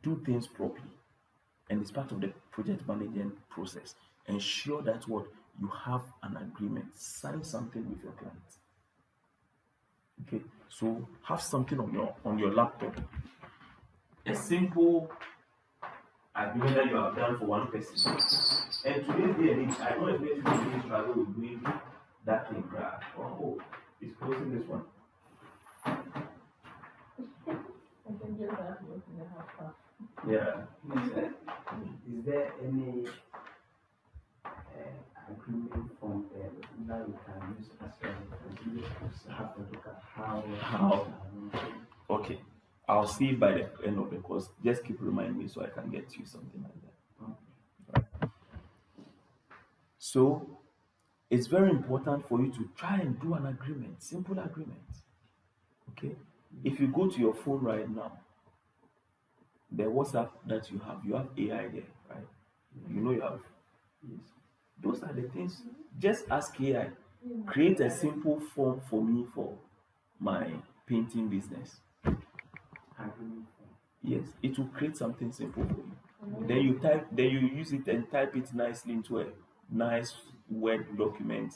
S1: Do things properly. And it's part of the project management process. Ensure that what? You have an agreement. Sign something with your client. Okay, so have something on your laptop. A simple agreement that you have done for one person. And today's day and age, I don't expect you to really struggle with doing that thing. Oh, it's closing this one.
S3: I can just have you in the half.
S1: Yeah.
S2: Is there any agreement from that we can use as a have to look at how?
S1: Okay. I'll see it by the end of the course. Just keep reminding me so I can get you something like that. Right. So it's very important for you to try and do an agreement, simple agreement. Okay. If you go to your phone right now, the WhatsApp that you have AI there, right? You know you have. Yes. Those are the things. Just ask AI. Create a simple form for me for my painting business. Yes, it will create something simple for you. Then you use it and type it nicely into a nice Word document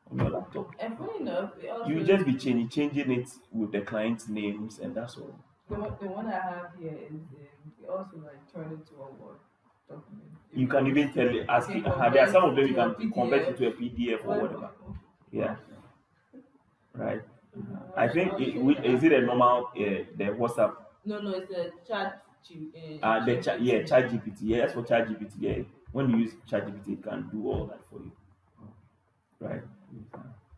S1: on your laptop.
S3: And funny enough,
S1: you just be changing it with the client's names, and that's all.
S3: The one I have here is it also like turned into a Word document.
S1: You can even tell it, ask it. There are some of them you can convert it to a PDF or whatever. Yeah. Right. I think is it a normal the WhatsApp?
S3: No, it's a chat.
S1: Chat GPT. Yeah, that's for chat GPT. Yeah, when you use chat GPT, it can do all that for you. Right.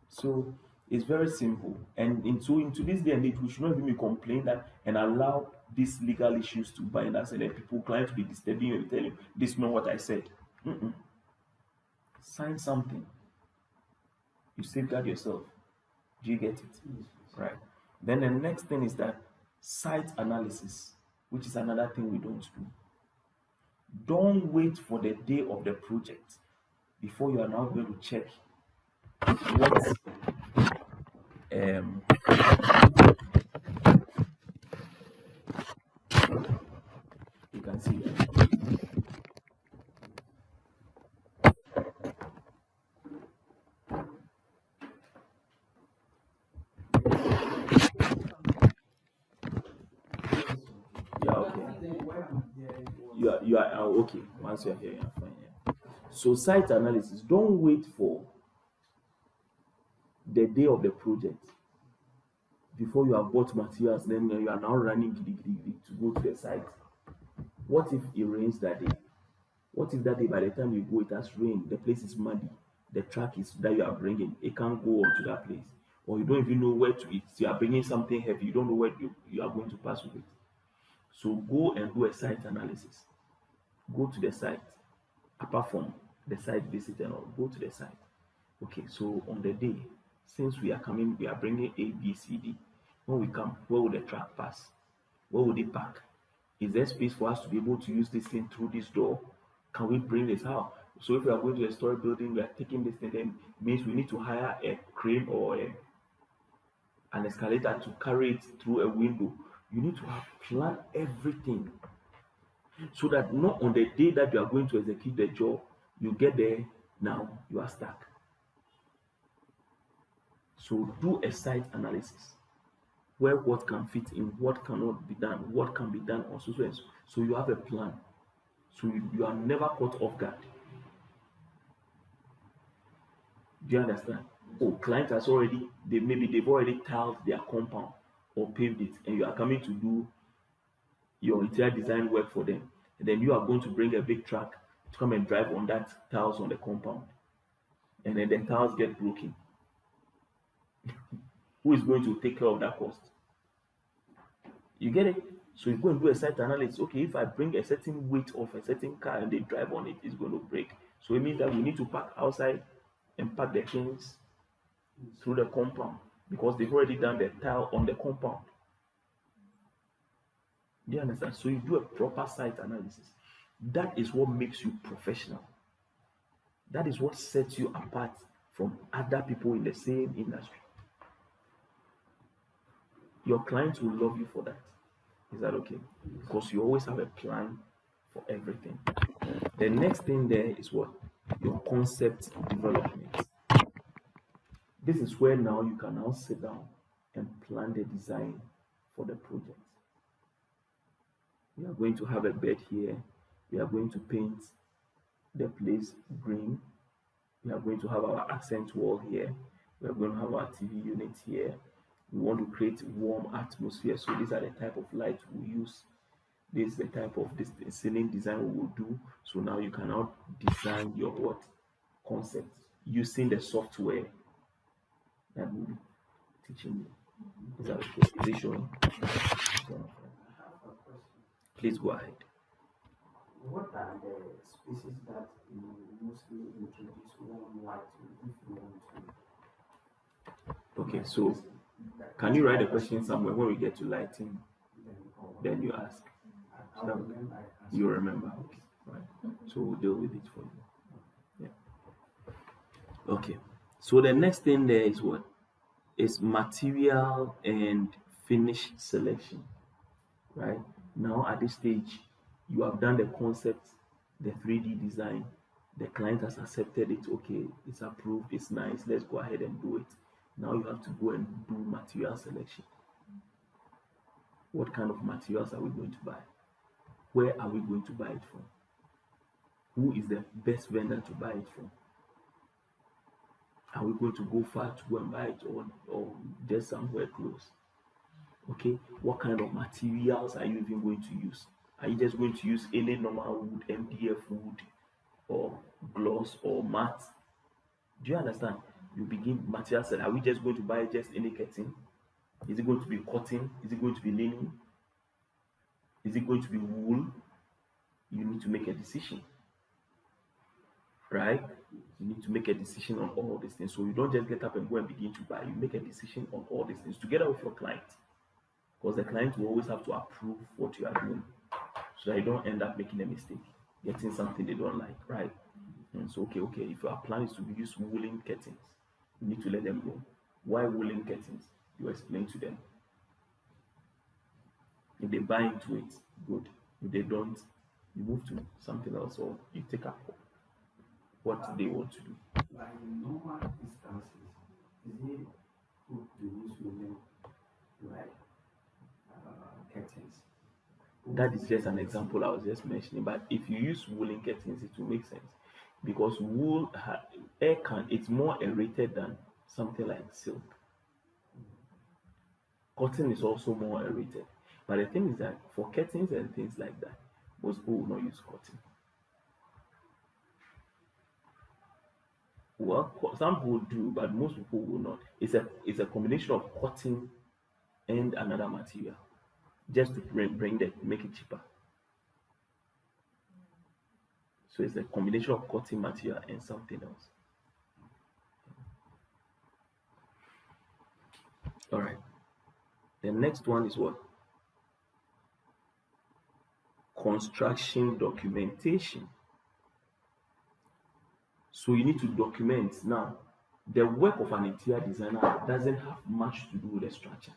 S1: So it's very simple, and into this day and age, we should not even complain that and allow these legal issues to bind us and then people client to be disturbing you and tell you this is not what I said. Sign something. You safeguard yourself. Do you get it?
S2: Yes, please.
S1: Right. Then the next thing is that site analysis, which is another thing we don't do. Don't wait for the day of the project before you are now going to check what um you can see that. Yeah, okay.
S2: When I'm there, it was
S1: You are okay. Once you're here, you're fine. Yeah. So site analysis. Don't wait for the day of the project before you have bought materials. Then you are now running giddy, giddy, giddy to go to the site. What if it rains that day? What if that day by the time you go it has rained, the place is muddy, the track is that you are bringing, it can't go on to that place, or you don't even know where to eat. You are bringing something heavy, you don't know where you are going to pass with it. So go and do a site analysis. Go to the site, apart from the site visit and all, go to the site. Okay, so on the day, since we are coming, we are bringing A, B, C, D. When we come, where will the truck pass? Where would it park? Is there space for us to be able to use this thing through this door? Can we bring this out? So if we are going to a story building, we are taking this thing, then means we need to hire a crane or an escalator to carry it through a window. You need to have plan everything so that not on the day that you are going to execute the job, you get there, now you are stuck. So do a site analysis where what can fit in, what cannot be done, what can be done also. So you have a plan. So you are never caught off guard. Do you understand? Oh, client has already, they've already tiled their compound or paved it, and you are coming to do your interior design work for them. And then you are going to bring a big truck to come and drive on that tiles on the compound. And then the tiles get broken. Who is going to take care of that cost? You get it? So you go and do a site analysis. Okay, if I bring a certain weight of a certain car and they drive on it, it's going to break. So it means that we need to park outside and pack the things through the compound because they've already done the tile on the compound. Do you understand? So you do a proper site analysis. That is what makes you professional. That is what sets you apart from other people in the same industry. Your clients will love you for that. Is that okay? Because you always have a plan for everything. The next thing there is what? Your concept development. This is where now you can now sit down and plan the design for the project. We are going to have a bed here. We are going to paint the place green. We are going to have our accent wall here. We are going to have our TV unit here. We want to create warm atmosphere. So these are the type of light we use. This is the type of this ceiling design we will do. So now you can now design your what concept using the software that will be teaching you. Is that okay? Is it showing?
S2: I have a question.
S1: Please go ahead.
S2: What are the species that you mostly introduce one white if you want to?
S1: Okay, so can you write the question somewhere when we get to lighting? Then you ask.
S2: I remember I asked
S1: You remember, okay, right? So we'll deal with it for you. Yeah. Okay. So the next thing there is what? Is material and finish selection, right? Now at this stage, you have done the concept, the 3D design. The client has accepted it. Okay, it's approved. It's nice. Let's go ahead and do it. Now you have to go and do material selection. What kind of materials are we going to buy? Where are we going to buy it from? Who is the best vendor to buy it from? Are we going to go far to go and buy it or just somewhere close? Okay, what kind of materials are you even going to use? Are you just going to use any normal wood, MDF wood, or gloss or mat? Do you understand? You begin material selection. Are we just going to buy just any curtain? Is it going to be cotton? Is it going to be linen? Is it going to be wool? You need to make a decision, right? You need to make a decision on all these things. So you don't just get up and go and begin to buy. You make a decision on all these things together with your client. Because the client will always have to approve what you are doing so that you don't end up making a mistake, getting something they don't like, right? And so, okay, if your plan is to use woolen curtains, you need to let them know. Why woolen curtains? You explain to them. If they buy into it, good. If they don't, you move to something else or you take up what they want to do.
S2: Like in normal instances, is it good to use women like curtains?
S1: That is just an example I was just mentioning. But if you use woolen curtains, it will make sense because wool air can it's more aerated than something like silk. Cotton is also more aerated. But the thing is that for curtains and things like that, most people will not use cotton. Well, some people do, but most people will not. It's a combination of cotton and another material, just to make it cheaper. So it's a combination of cotton material and something else. All right. The next one is what? Construction documentation. So you need to document. Now, the work of an interior designer doesn't have much to do with the structure.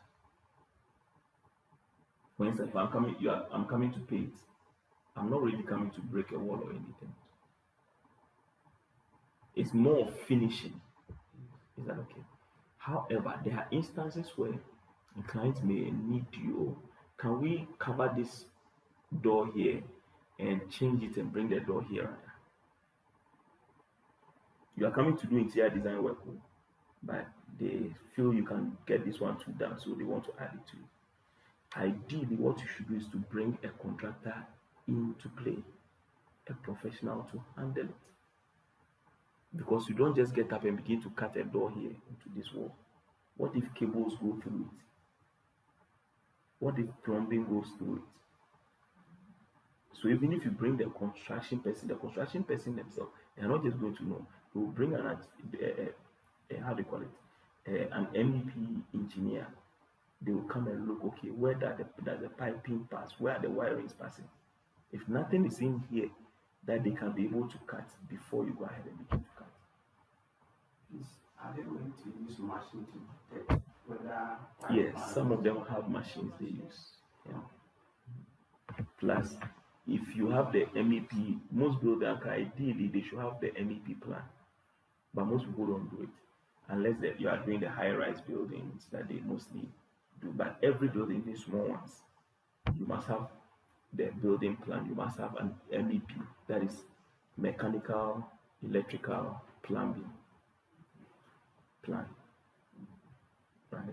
S1: For instance, if I'm coming to paint, I'm not really coming to break a wall or anything. It's more of finishing. Is that okay? However, there are instances where a client may need you. Can we cover this door here and change it and bring the door here? You are coming to do interior design work, but they feel you can get this one too done, so they want to add it to you. Ideally, what you should do is to bring a contractor into play, a professional to handle it. Because you don't just get up and begin to cut a door here into this wall. What if cables go through it? What if plumbing goes through it? So even if you bring the construction person themselves, they are not just going to know. They will bring how do you call it? An MEP engineer. They will come and look, okay, where does the piping pass? Where are the wirings passing? If nothing is in here that they can be able to cut before you go ahead and begin to cut.
S2: Are they going to use machine to detect whether?
S1: Yes, some of them have machines they use. Yeah. Plus, if you have the MEP, most builders ideally they should have the MEP plan, but most people don't do it unless you are doing the high-rise buildings that they mostly do. But every building, these small ones, you must have the building plan. You must have an MEP, that is mechanical, electrical, plumbing plan, right?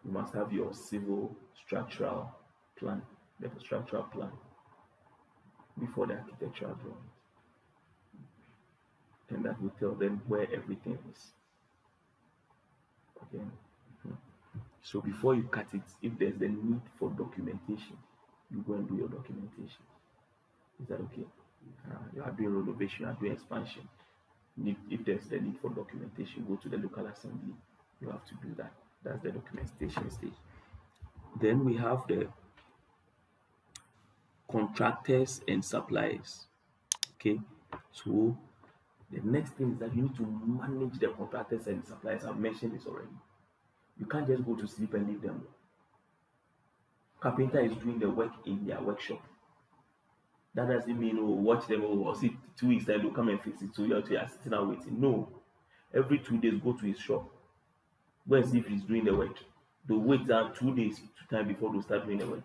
S1: You must have your civil structural plan, the structural plan before the architectural drawing, and that will tell them where everything is. Okay. So before you cut it, if there's the need for documentation, you go and do your documentation. Is that okay? You are doing renovation, you are doing expansion. If there's the need for documentation, go to the local assembly. You have to do that. That's the documentation stage. Then we have the contractors and suppliers. Okay, so the next thing is that you need to manage the contractors and suppliers. I've mentioned this already. You can't just go to sleep and leave them. Carpenter is doing the work in their workshop. That doesn't mean watch them or see 2 weeks time they'll come and fix it. So you are sitting and waiting. No. Every 2 days go to his shop. Go and see if he's doing the work. They'll wait down 2 days to time before they start doing the work.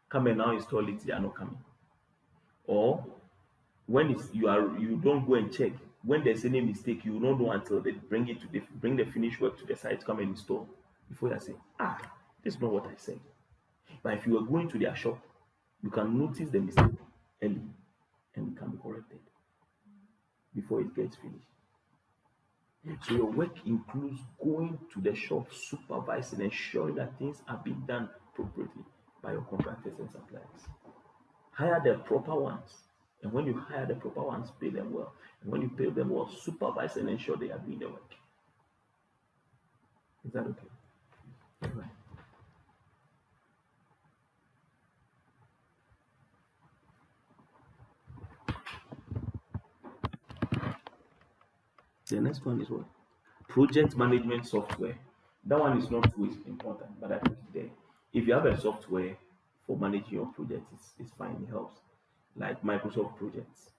S1: Come and now install it, they are not coming. Or when you don't go and check. When there's any mistake, you don't know until they bring the finished work to the site, come and install. Before you say, this is not what I said. But if you are going to their shop, you can notice the mistake early and it can be corrected before it gets finished. So your work includes going to the shop, supervising, ensuring that things are being done appropriately by your contractors and suppliers. Hire the proper ones And when you hire the proper ones, pay them well. And when you pay them well, supervise and ensure they are doing the work. Is that okay? All right. The next one is what? Project management software. That one is not too important, but I put it there. If you have a software for managing your project, it's fine, it helps. Like Microsoft Projects,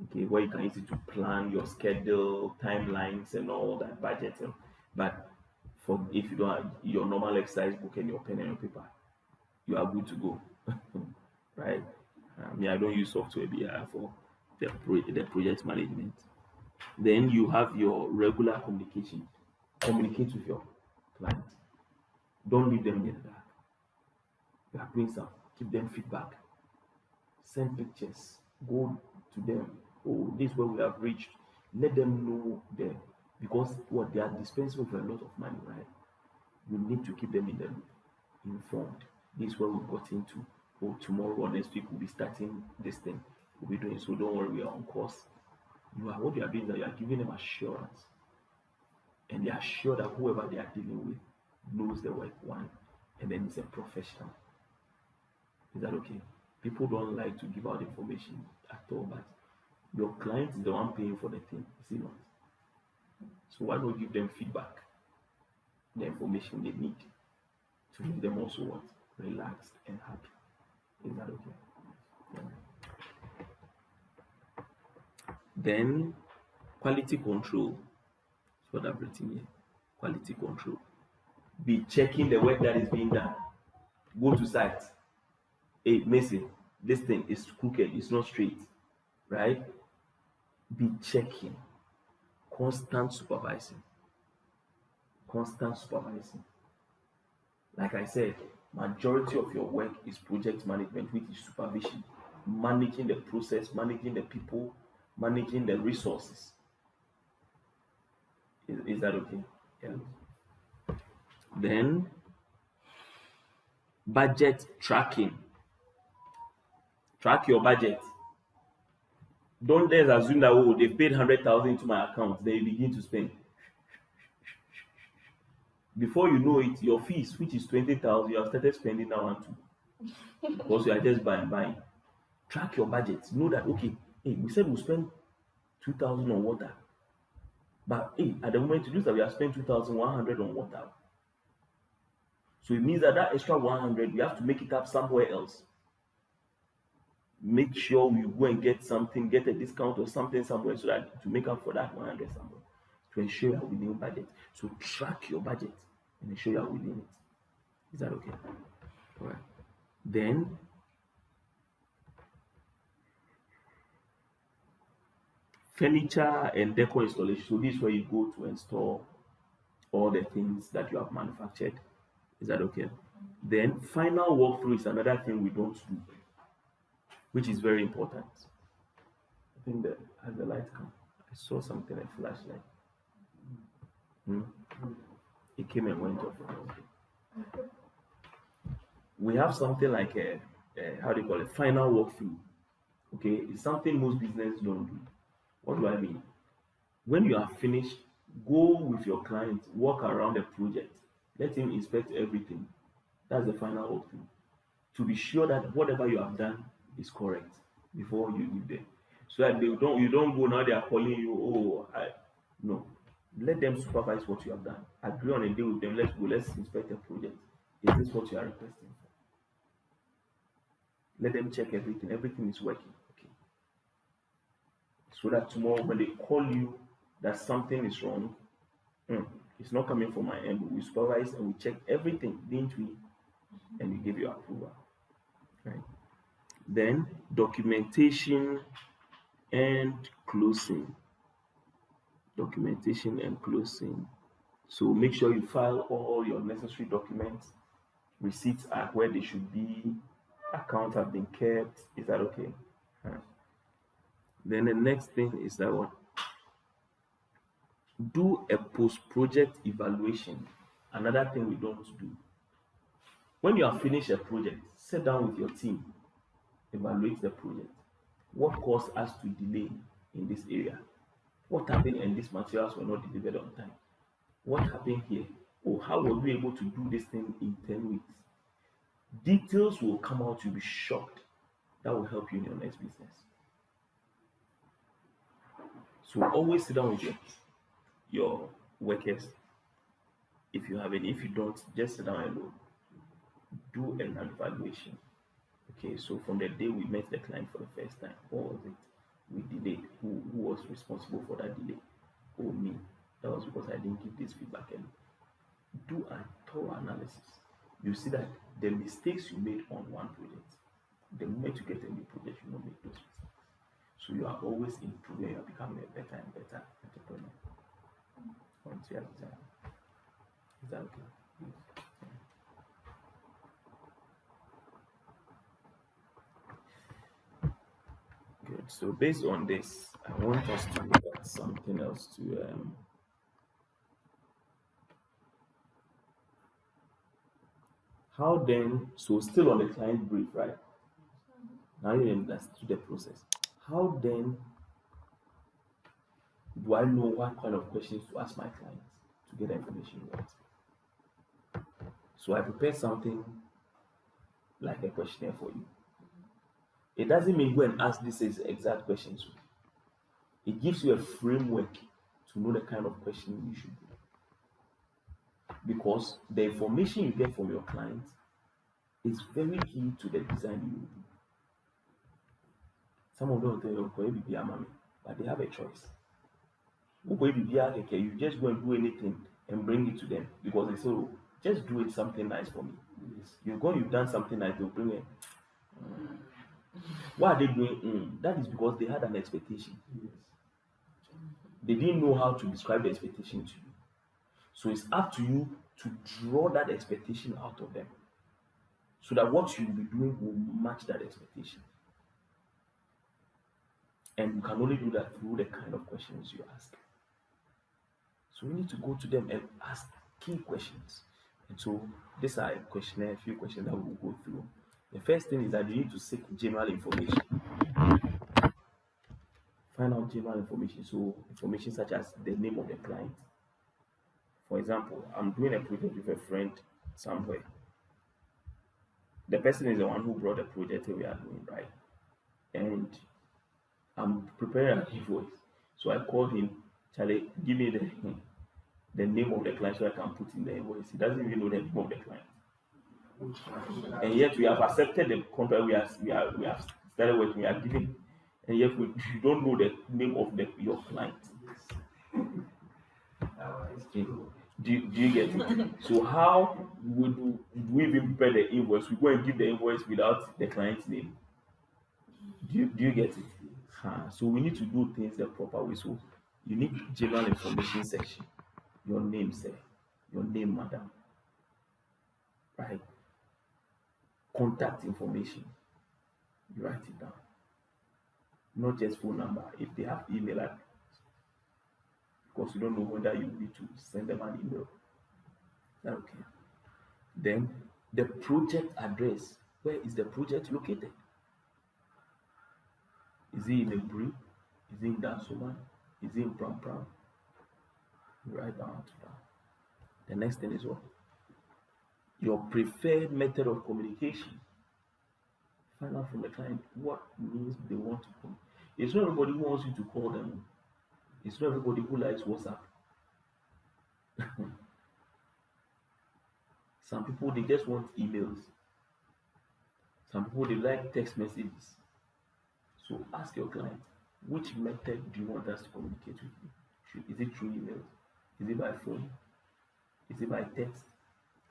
S1: okay, where you can use it to plan your schedule, timelines, and all that budgeting. But for if you don't have your normal exercise book and your pen and your paper, you are good to go, right? I don't use software BI for the project management. Then you have your regular communication. Communicate with your client. Don't leave them in the dark. You are doing some. Give them feedback. Send pictures. Go to them. Oh, this is where we have reached. Let them know them because what they are dispensing with a lot of money, right? You need to keep them in the loop, informed. This is where we got into. Oh, tomorrow or next week we'll be starting this thing. We'll be doing so. Don't worry, we are on course. What you are doing is that you are giving them assurance, and they are sure that whoever they are dealing with knows the work one, and then it's a professional. Is that okay? People don't like to give out information at all, but your client is the one paying for the thing, is it not? So why not give them feedback, the information they need to make them also what? Relaxed and happy. Is that okay? Yeah. Then quality control. That's what I've written here. Quality control. Be checking the work that is being done. Go to site. Hey, Mason, this thing is crooked, it's not straight, right? Be checking. Constant supervising. Constant supervising. Like I said, majority of your work is project management, which is supervision, managing the process, managing the people, managing the resources. Is that okay? Yeah. Then budget tracking. Track your budget. Don't just assume that they've paid 100,000 into my account, then you begin to spend. Before you know it, your fees, which is 20,000, you have started spending that one too. Because you are just buying. Track your budget. Know that okay, hey, we said we'll spend 2,000 on water. But hey, at the moment you lose that we have spent 2,100 on water. So it means that extra 100, we have to make it up somewhere else. Make sure you go and get something, get a discount or something somewhere so that to make up for that 100 somewhere, to ensure you are within budget. So track your budget and ensure you are within it. Is that okay? All right. Then furniture and decor installation. So this is where you go to install all the things that you have manufactured. Is that okay? Then final walkthrough is another thing we don't do, which is very important. I think that as the light come, I saw something like flashlight. It came and went off. We have something like a how do you call it? Final walkthrough. Okay, it's something most businesses don't do. What do I mean? When you are finished, go with your client, walk around the project, let him inspect everything. That's the final walkthrough. To be sure that whatever you have done is correct before you leave there. So that you don't go now they are calling you, no. Let them supervise what you have done. Agree on a deal with them, let's go, let's inspect the project. Is this what you are requesting for? Let them check everything is working. Okay. So that tomorrow when they call you that something is wrong, it's not coming from my end. We supervise and we check everything, didn't we? And we give you approval. Right. Then documentation and closing. Documentation and closing. So make sure you file all your necessary documents. Receipts are where they should be. Accounts have been kept. Is that okay? Then the next thing is that what? Do a post-project evaluation. Another thing we don't do. When you have finished a project, sit down with your team, evaluate the project. What caused us to delay in this area? What happened and these materials were not delivered on time? What happened here? Oh, how were we able to do this thing in 10 weeks? Details will come out, you'll be shocked. That will help you in your next business. So always sit down with your workers if you have any. If you don't, just sit down and do an evaluation. Okay, so from the day we met the client for the first time, what was it we delayed? Who was responsible for that delay? Oh, me. That was because I didn't give this feedback early. Do a thorough analysis. You see that the mistakes you made on one project, the moment you get a new project, you don't make those mistakes. So you are always improving, you are becoming a better and better entrepreneur. Once you have design. Is that okay? Yes. Good. So based on this, I want us to look at something else to how then, so still on the client brief, right? Now you understood the process. How then do I know what kind of questions to ask my clients to get the information right? So I prepare something like a questionnaire for you. It doesn't mean go and ask these exact questions. It gives you a framework to know the kind of question you should do. Because the information you get from your client is very key to the design you do. Some of them will tell you, "Okay, but they have a choice. You just go and do anything and bring it to them because they say, oh, just do it something nice for me. Yes. You've done something nice, they'll bring it. Why are they doing? That is because they had an expectation. Yes. They didn't know how to describe the expectation to you. So it's up to you to draw that expectation out of them so that what you'll be doing will match that expectation. And you can only do that through the kind of questions you ask. So we need to go to them and ask key questions. And so these are a few questions that we will go through. The first thing is that you need to seek general information. Find out general information. So information such as the name of the client. For example, I'm doing a project with a friend somewhere. The person is the one who brought the project we are doing, right? And I'm preparing an invoice. So I call him, Charlie, give me the name of the client so I can put in the invoice. He doesn't even know the name of the client. And yet we have accepted the contract, we have started working, we are giving, and yet you don't know the name of your client. Do you get it? So how would we even prepare the invoice? We go and give the invoice without the client's name. Do you get it? So we need to do things the proper way. So you need general information section. Your name, sir. Your name, madam. Right? Contact information. You write it down. Not just phone number. If they have email address. Because you don't know whether you need to send them an email. Okay. Then the project address. Where is the project located? Is it in Ebri? Is it in Dansoman? Is it in Pram Pram? You write down to that. The next thing is what? Your preferred method of communication. Find out from the client what means they want to call. It's not everybody who wants you to call them. It's not everybody who likes WhatsApp. Some people they just want emails. Some people they like text messages. So ask your client, which method do you want us to communicate with you? Is it through email? Is it by phone? Is it by text?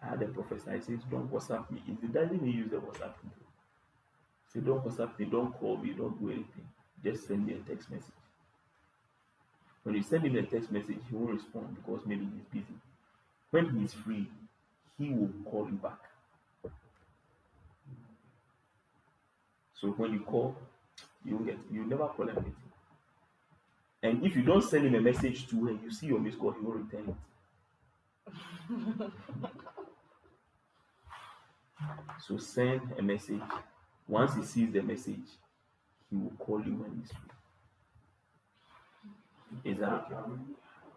S1: I had a professor, he says, don't WhatsApp me. It doesn't even use the WhatsApp people. Say, don't WhatsApp me, don't call me, don't do anything. Just send me a text message. When you send him a text message, he won't respond because maybe he's busy. When he's free, he will call you back. So when you call, you never call him anything. And if you don't send him a message to and you see your missed call, he will return it. So send a message. Once he sees the message, He will call you when he's free. Is that okay?
S2: I'm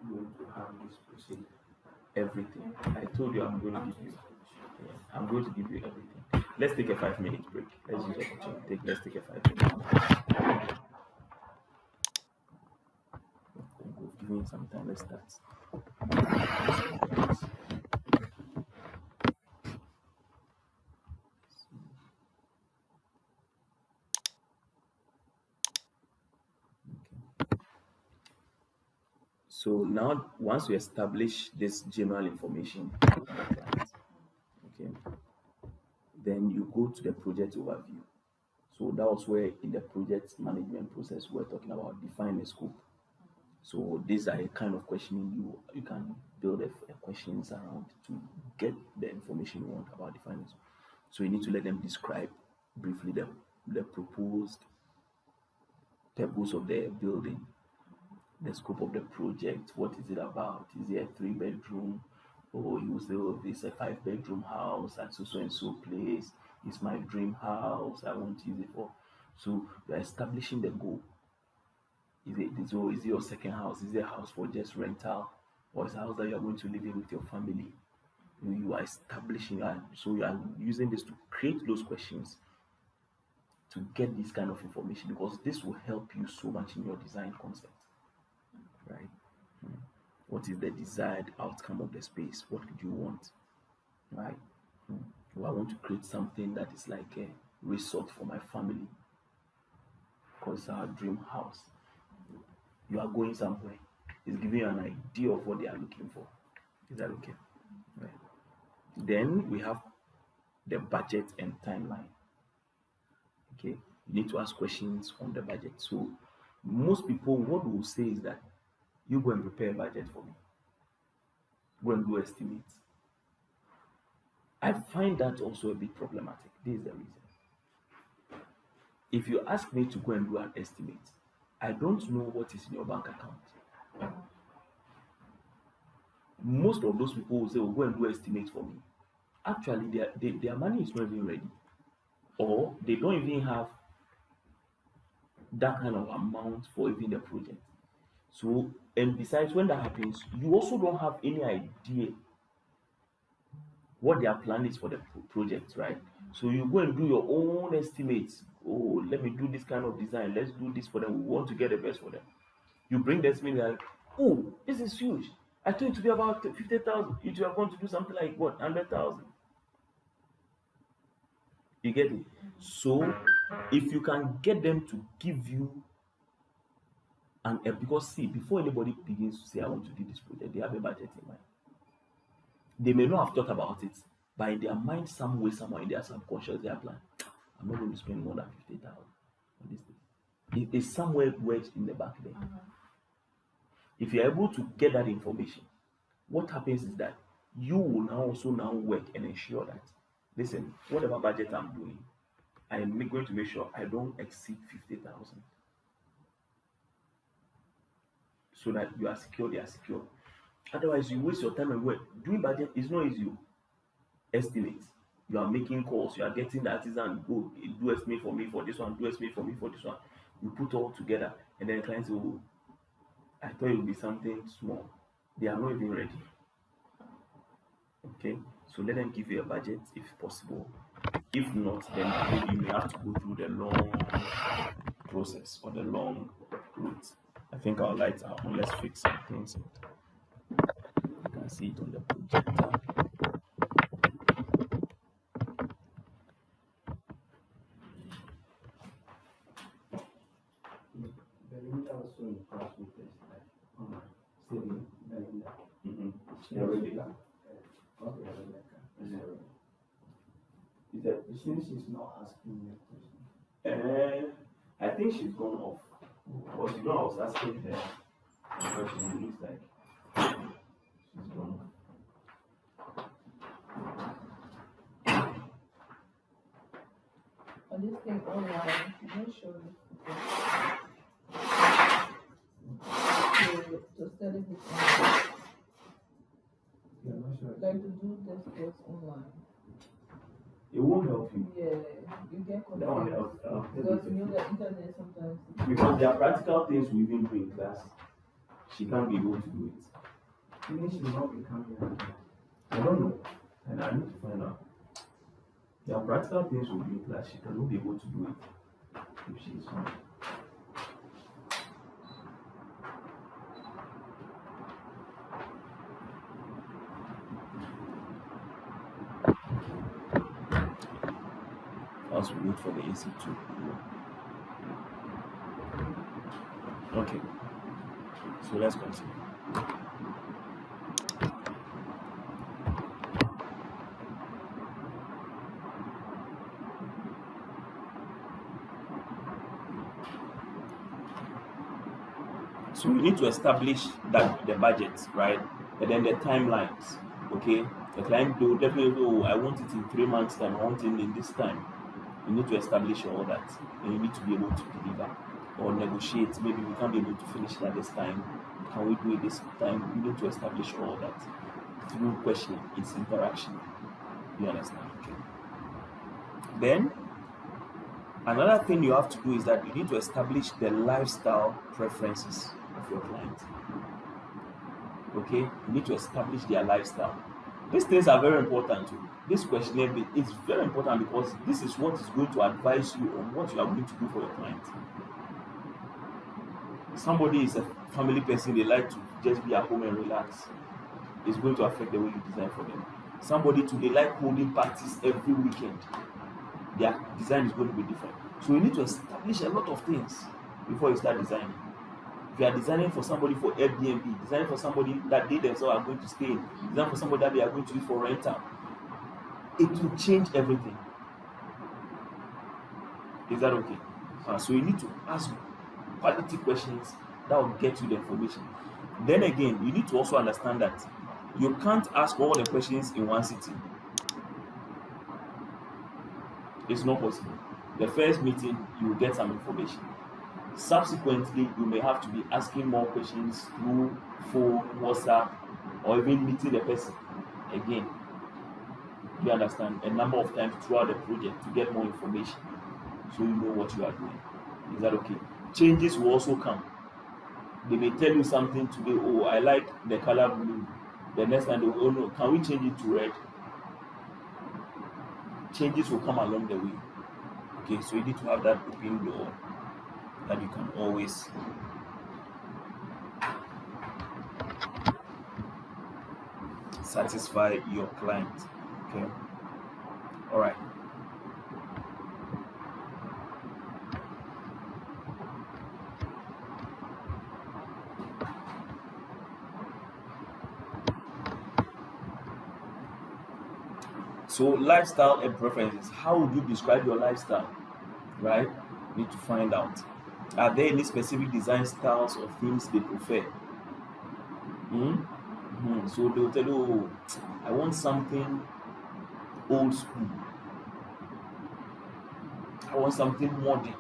S2: going to have this procedure.
S1: Everything. I told you I'm going to give you. Yeah, I'm going to give you everything. Let's take a 5 minute break. Let's use the opportunity. Let's take a 5 minute. We've given you some time. Let's start. So now, once we establish this general information, okay, then you go to the project overview. So that was where in the project management process we're talking about define the scope. So these are a kind of questioning you can build a questions around to get the information you want about defining. So you need to let them describe briefly the proposed purpose of the building, the scope of the project, what is it about? Is it a 3 bedroom? Or you say, oh, this is a 5 bedroom house at so and so place. It's my dream house. I want to use it for. So you're establishing the goal. Is it your second house? Is it a house for just rental? Or is it a house that you're going to live in with your family? You are establishing, so you are using this to create those questions to get this kind of information, because this will help you so much in your design concept, right? What is the desired outcome of the space? What do you want, right? Well, I want to create something that is like a resort for my family because it's our dream house. You are going somewhere. It's giving you an idea of what they are looking for. Is that okay? Right. Then we have the budget and timeline. Okay, you need to ask questions on the budget. So most people, what we will say is that you go and prepare a budget for me. Go and do estimates. I find that also a bit problematic. This is the reason. If you ask me to go and do an estimate, I don't know what is in your bank account. Most of those people will say, well, go and do estimate for me. Actually, their money is not even ready. Or they don't even have that kind of amount for even the project. So, and besides, when that happens, you also don't have any idea what their plan is for the project, right? So you go and do your own estimates. Oh, let me do this kind of design. Let's do this for them. We want to get the best for them. You bring the estimate like, oh, this is huge. I thought it to be about 50,000. You are going to do something like what, 100,000. You get it? So if you can get them to give you because see, before anybody begins to say, I want to do this project, they have a budget in mind. They may not have thought about it, but in their mind, some way, somewhere in their subconscious, they are planning. I'm not going to spend more than 50,000 on this thing. It's somewhere wedged in the back there. If you're able to get that information, what happens is that you will now work and ensure that, listen, whatever budget I'm doing, I'm going to make sure I don't exceed 50,000. So that you are secure, they are secure. Otherwise, you waste your time and work. Doing budget is not easy. Estimate. You are making calls, you are getting the artisan, go do estimate for me for this one, do estimate for me for this one. You put all together, and then the client say, oh, I thought it would be something small. They are not even ready. Okay, so let them give you a budget if possible. If not, then maybe you may have to go through the long process or the long route. I think our lights are on. Let's fix some things. You can see it on the projector.
S2: Belinda also in class with us, like, Belinda. She
S1: Yeah,
S2: also
S1: really.
S2: like, okay, Rebecca.
S1: Is that?
S2: Since she's not asking me a question.
S1: I think she's gone off. Because I was asking her the question. It looks like she's gone off.
S3: On this thing online, I'm not sure to study this online.
S2: You're not sure.
S3: Like to do this course online.
S1: It won't help you.
S3: Yeah, you get
S1: That one
S3: confused.
S1: help
S3: Because you know the internet sometimes.
S1: because there are practical things we even do in class. She can't be able to do it.
S2: Maybe she will not be coming out.
S1: I don't know, and I need to find out. There are practical things we do in class. She cannot be able to do it if she is home. As we wait for the AC to cool. Okay, so let's continue. So we need to establish that the budget, right? And then the timelines. Okay, the client will definitely, oh, I want it in 3 months time, I want it in this time. You need to establish all that, and you need to be able to deliver or negotiate. Maybe we can't be able to finish it at this time. Can we do it this time? You need to establish all that through questioning. It's interaction. You understand? Okay. Then another thing you have to do is that you need to establish the lifestyle preferences of your client. Okay, you need to establish their lifestyle. These things are very important too. This questionnaire is very important because this is what is going to advise you on what you are going to do for your client. Somebody is a family person, they like to just be at home and relax. It's going to affect the way you design for them. Somebody too, they like holding parties every weekend. Their design is going to be different. So you need to establish a lot of things before you start designing. If you are designing for somebody for Airbnb, designing for somebody that they themselves are going to stay in, design for somebody that they are going to use for rental, it will change everything. Is that okay? So you need to ask quality questions that will get you the information. Then again, you need to also understand that you can't ask all the questions in one sitting. It's not possible. The first meeting, you will get some information. Subsequently, you may have to be asking more questions through phone, WhatsApp, or even meeting the person again. You understand? A number of times throughout the project to get more information so you know what you are doing. Is that okay? Changes will also come. They may tell you something today, oh, I like the color blue. The next time they will, oh no, can we change it to red? Changes will come along the way. Okay, so you need to have that open door that you can always satisfy your client. Okay, all right. So lifestyle and preferences. How would you describe your lifestyle? Right? You need to find out. Are there any specific design styles or themes they prefer? So they'll tell you, oh, I want something old school. I want something modern.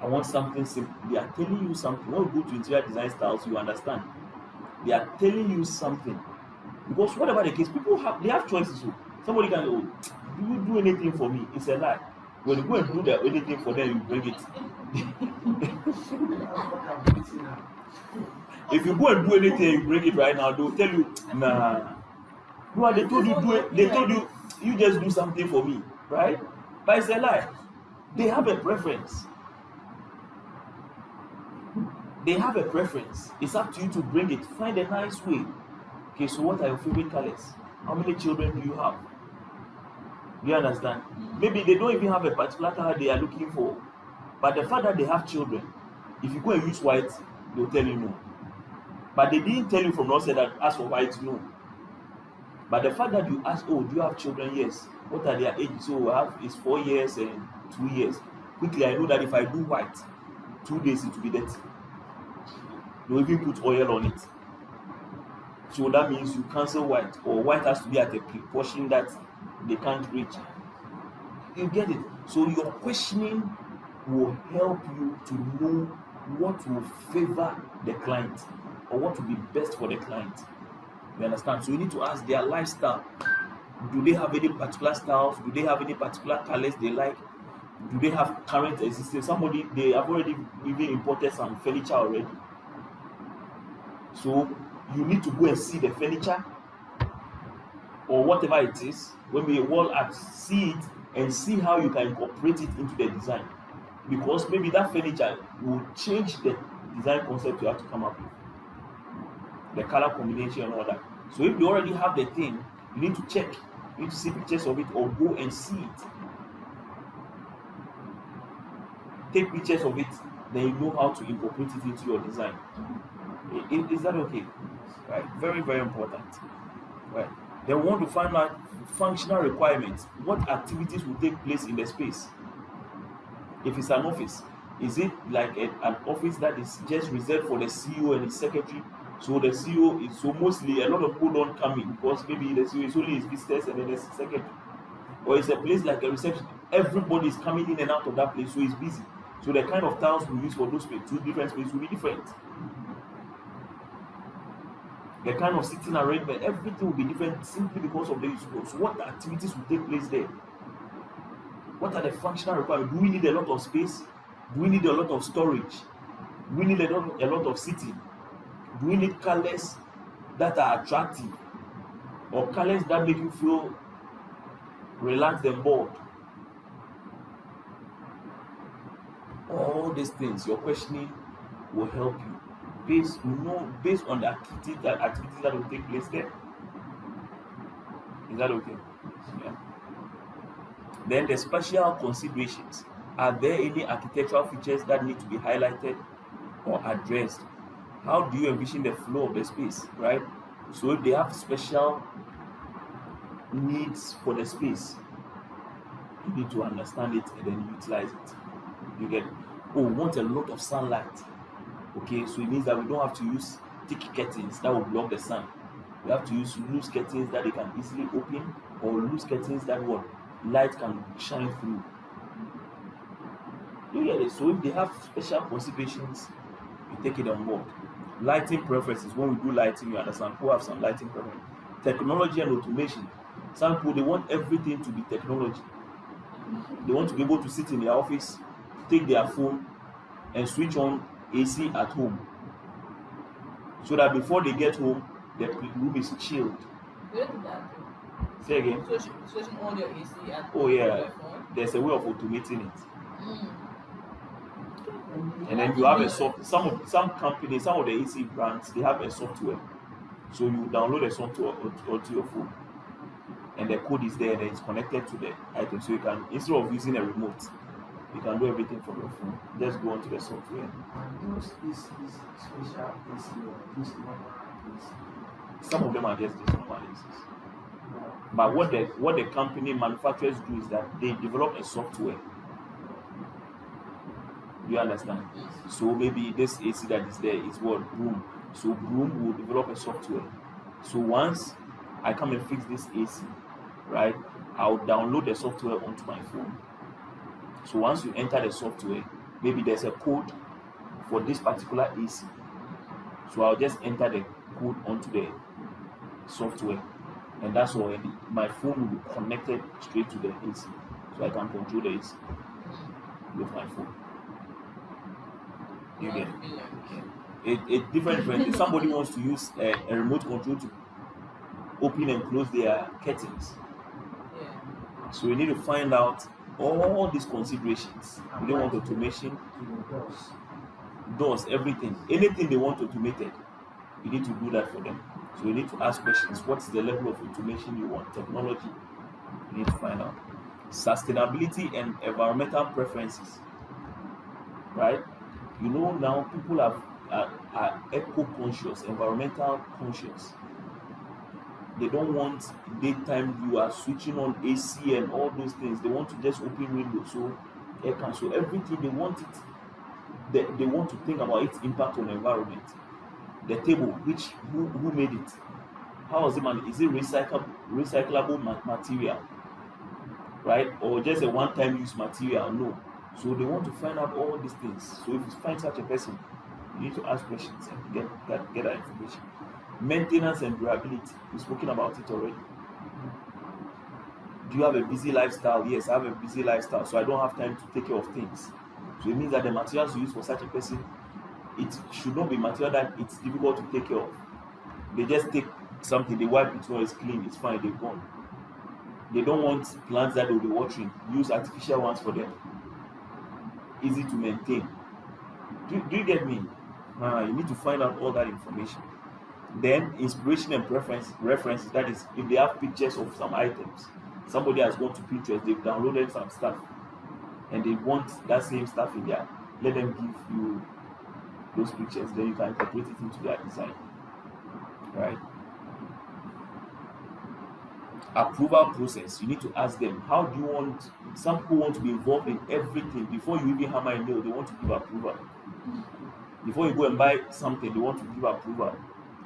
S1: I want something simple. They are telling you something. When you go to interior design styles, you understand. They are telling you something. Because whatever the case, people have choices. So somebody can go, do you do anything for me? It's a lie. When you go and do anything for them, you bring it. If you go and do anything, you bring it right now, they'll tell you, nah. No, they told you do it. They told you you just do something for me, right? But it's a lie. They have a preference. They have a preference. It's up to you to bring it. Find a nice way. Okay, so what are your favorite colors? How many children do you have? Do you understand? Maybe they don't even have a particular color they are looking for. But the fact that they have children, if you go and use white, they'll tell you no. But they didn't tell you from the outset that ask for white, no. But the fact that you ask, oh, do you have children? Yes. What are their ages? So I have is 4 years and 2 years. Quickly, I know that if I do white, 2 days it will be dirty. They'll even put oil on it. So that means you cancel white, or white has to be at a proportion that they can't reach. You get it? So your questioning will help you to know what will favor the client or what will be best for the client. You understand? So you need to ask their lifestyle. Do they have any particular styles? Do they have any particular colors they like? Do they have current existing? Somebody, they have already even imported some furniture already. So you need to go and see the furniture or whatever it is. When we wall art, see it and see how you can incorporate it into the design. Because maybe that furniture will change the design concept you have to come up with, the color combination and all that. So if you already have the thing, you need to check, you need to see pictures of it or go and see it. Take pictures of it, then you know how to incorporate it into your design. Is that okay? Right, very, very important. Right. Then we want to find out functional requirements. What activities will take place in the space? If it's an office, is it like an office that is just reserved for the CEO and his secretary? So the CEO is, so mostly a lot of people don't come in because maybe the CEO is only his visitors and then the secretary. Or it's a place like a reception, everybody is coming in and out of that place, so it's busy. So the kind of tiles we use for those two different spaces will be different. The kind of sitting arrangement, everything will be different simply because of the use. So what activities will take place there? What are the functional requirements? Do we need a lot of space? Do we need a lot of storage? Do we need a lot of seating? Do we need colors that are attractive or colors that make you feel relaxed and bored? All these things, your questioning will help you based on the activities that will take place there. Is that okay? Yeah. Then the special considerations. Are there any architectural features that need to be highlighted or addressed? How do you envision the flow of the space, right? So if they have special needs for the space, you need to understand it and then utilize it. You get it? Oh, we want a lot of sunlight. Okay, so it means that we don't have to use thick curtains that will block the sun. We have to use loose curtains that they can easily open, or loose curtains that what light can shine through. You get it? So if they have special considerations, you take it on board. Lighting preferences. When we do lighting, you understand who have some lighting preferences. Technology and automation. Some people, they want everything to be technology. They want to be able to sit in their office, take their phone and switch on AC at home, so that before they get home, the room is chilled.
S3: You don't do that.
S1: Say again.
S3: Switching on your AC at
S1: Oh yeah,
S3: your phone.
S1: there's a way of automating it.
S3: Mm.
S1: And then you have a some companies, some of the AC brands, they have a software. So you download a software onto your phone, and the code is there and it's connected to the item. So you can, instead of using a remote, you can do everything from your phone. Just go onto the software.
S2: And those is special AC or this normal AC.
S1: Some of them are just these normal ACs. But what the company manufacturers do is that they develop a software. Do you understand? So maybe this AC that is there is what Broom. So Broom will develop a software. So once I come and fix this AC, right, I'll download the software onto my phone. So once you enter the software, maybe there's a code for this particular AC. So I'll just enter the code onto the software, and that's already my phone will be connected straight to the AC. So I can control the AC with my phone. You get it? It different. If somebody wants to use a remote control to open and close their curtains,
S3: Yeah.
S1: so we need to find out all these considerations. We don't want automation, doors, everything, anything they want automated. You need to do that for them. So you need to ask questions. What's the level of automation you want? Technology. You need to find out. Sustainability and environmental preferences. Right? You know now people are eco-conscious, environmental conscious. They don't want daytime you are switching on AC and all those things. They want to just open windows so air can. So everything they want it. They want to think about its impact on the environment. The table, who made it? How is it man? Is it recyclable material, right? Or just a one-time use material? No. So they want to find out all these things. So if you find such a person, you need to ask questions and get that information. Maintenance and durability. We've spoken about it already. Do you have a busy lifestyle? Yes, I have a busy lifestyle, so I don't have time to take care of things. So it means that the materials you use for such a person, it should not be material that it's difficult to take care of. They just take something, they wipe it, no, it's clean, it's fine, they're gone. They don't want plants that they'll be watering. Use artificial ones for them. Easy to maintain. Do you get me? You need to find out all that information. Then inspiration and references, that is, if they have pictures of some items, somebody has gone to Pinterest, they've downloaded some stuff, and they want that same stuff in there. Let them give you those pictures, then you can incorporate it into their design. Right? Approval process. You need to ask them, how do you want? Some people want to be involved in everything. Before you even hammer a nail, they want to give approval. Before you go and buy something, they want to give approval.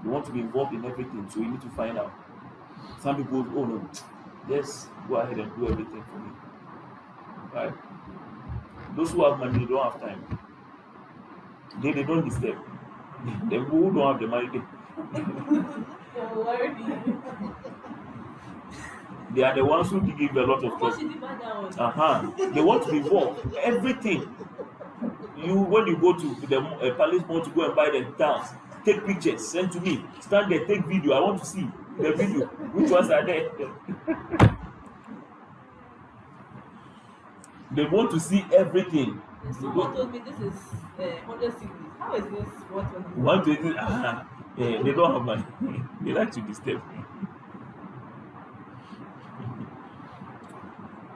S1: They want to be involved in everything, so you need to find out. Some people, oh no, just go ahead and do everything for me. Right? Those who have money, they don't have time. They don't disturb. The people who don't have the money, they are the ones who give a lot of trouble. They want to be involved. Everything. When you go to the palace mall to go and buy the towels, take pictures, send to me. Stand there, take video. I want to see the video. Which ones are there? They want to see everything.
S3: Someone told me this is 100 cities. How is this 120?
S1: 120. They don't have money. They like to disturb me.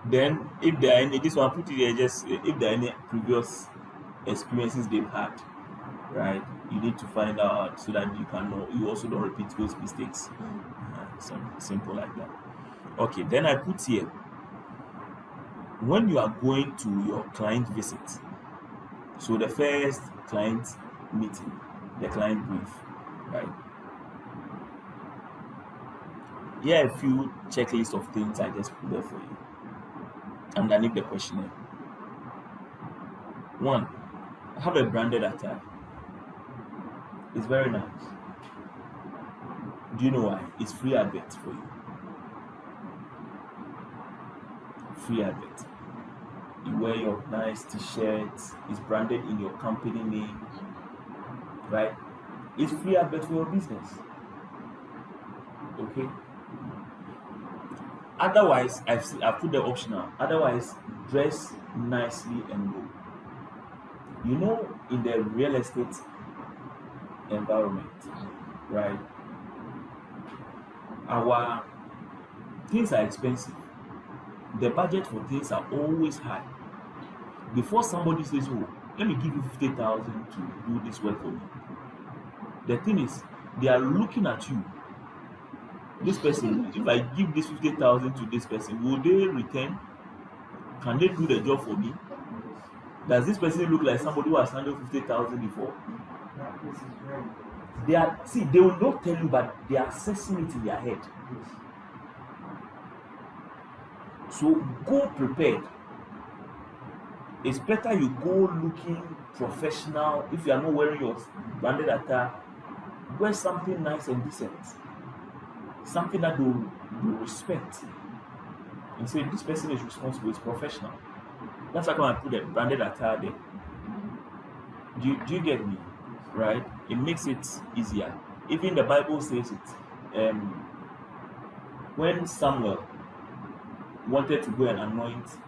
S1: Then, if there are any, this one put it there, just if there are any previous experiences they've had, right? You need to find out so that you can know, you also don't repeat those mistakes. Simple like that. Okay, then I put here, when you are going to your client visit, so the first client meeting, the client brief, right? Here are a few checklists of things I just put there for you underneath the questionnaire. 1, have a branded attire. It's very nice. Do you know why? It's free advert for you. Free advert. You wear your nice t-shirts. It's branded in your company name, right? It's free advert for your business. Okay. Otherwise, I've put the optional. Otherwise, dress nicely and go. You know, in the real estate environment, right? Our things are expensive. The budget for things are always high. Before somebody says, "Oh, let me give you 50,000 to do this work for me," the thing is, they are looking at you. This person, if I give this 50,000 to this person, will they return? Can they do the job for me? Does this person look like somebody who has handled 50,000 before? They will not tell you, but they are assessing it in their head. So go prepared. It's better you go looking professional. If you are not wearing your branded attire, wear something nice and decent. Something that they will respect. And say, this person is responsible, is professional. That's why I put the branded attire there. Do you get me? Right? It makes it easier. Even the Bible says it. When Samuel wanted to go and anoint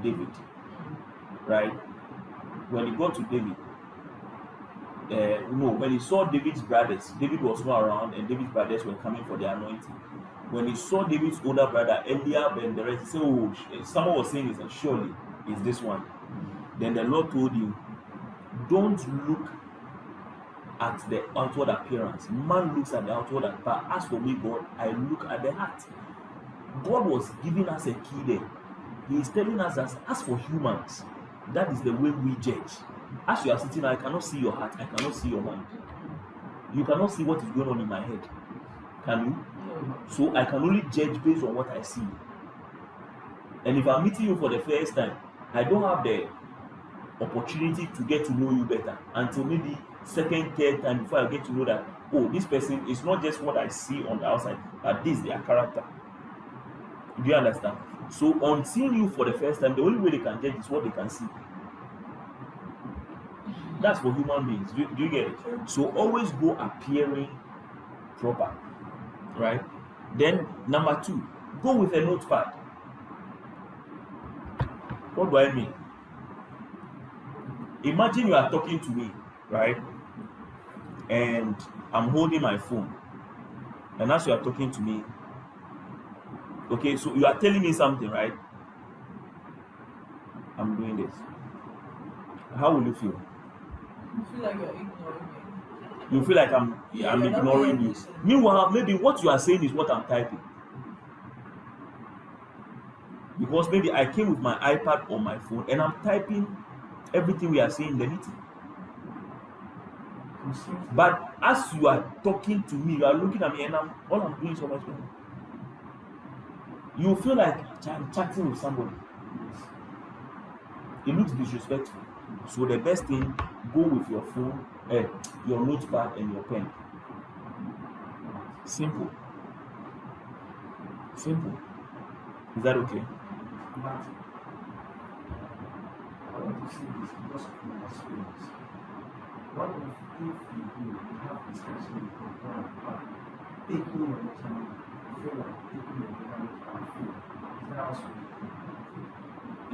S1: David, right? When he got to David, when he saw David's brothers, David was not around, and David's brothers were coming for the anointing. When he saw David's older brother Eliab and the rest, he said, "Oh, someone was saying this, surely is this one." Then the Lord told him, "Don't look at the outward appearance. Man looks at the outward appearance, but as for me, God, I look at the heart." God was giving us a key there. He is telling us that as for humans, that is the way we judge. As you are sitting, I cannot see your heart, I cannot see your mind. You cannot see what is going on in my head. Can you? So I can only judge based on what I see. And if I'm meeting you for the first time, I don't have the opportunity to get to know you better until maybe second, third time before I get to know that, oh, this person is not just what I see on the outside, but this is their character. Do you understand? So on seeing you for the first time, the only way they can judge is what they can see. That's for human beings. Do you get it? So always go appearing proper, right? Then number 2, go with a notepad. What do I mean? Imagine you are talking to me, right? And I'm holding my phone. And as you are talking to me, okay, so you are telling me something, right? I'm doing this. How will you feel?
S3: You feel like you're ignoring me.
S1: You feel like I'm
S3: You're not
S1: ignoring
S3: paying
S1: you.
S3: attention.
S1: Meanwhile, maybe what you are saying is what I'm typing. Because maybe I came with my iPad or my phone and I'm typing everything we are saying in the meeting. But as you are talking to me, you are looking at me and all I'm doing is so much better. You feel like I'm chatting with somebody. It looks disrespectful. So the best thing, go with your phone, your notepad and your pen. Simple. Simple. Is that okay?
S2: But I want to say this because of my experience. What if you have discussion with your plan, but taking your measurement, you feel like taking your measurement and feel. Is that also?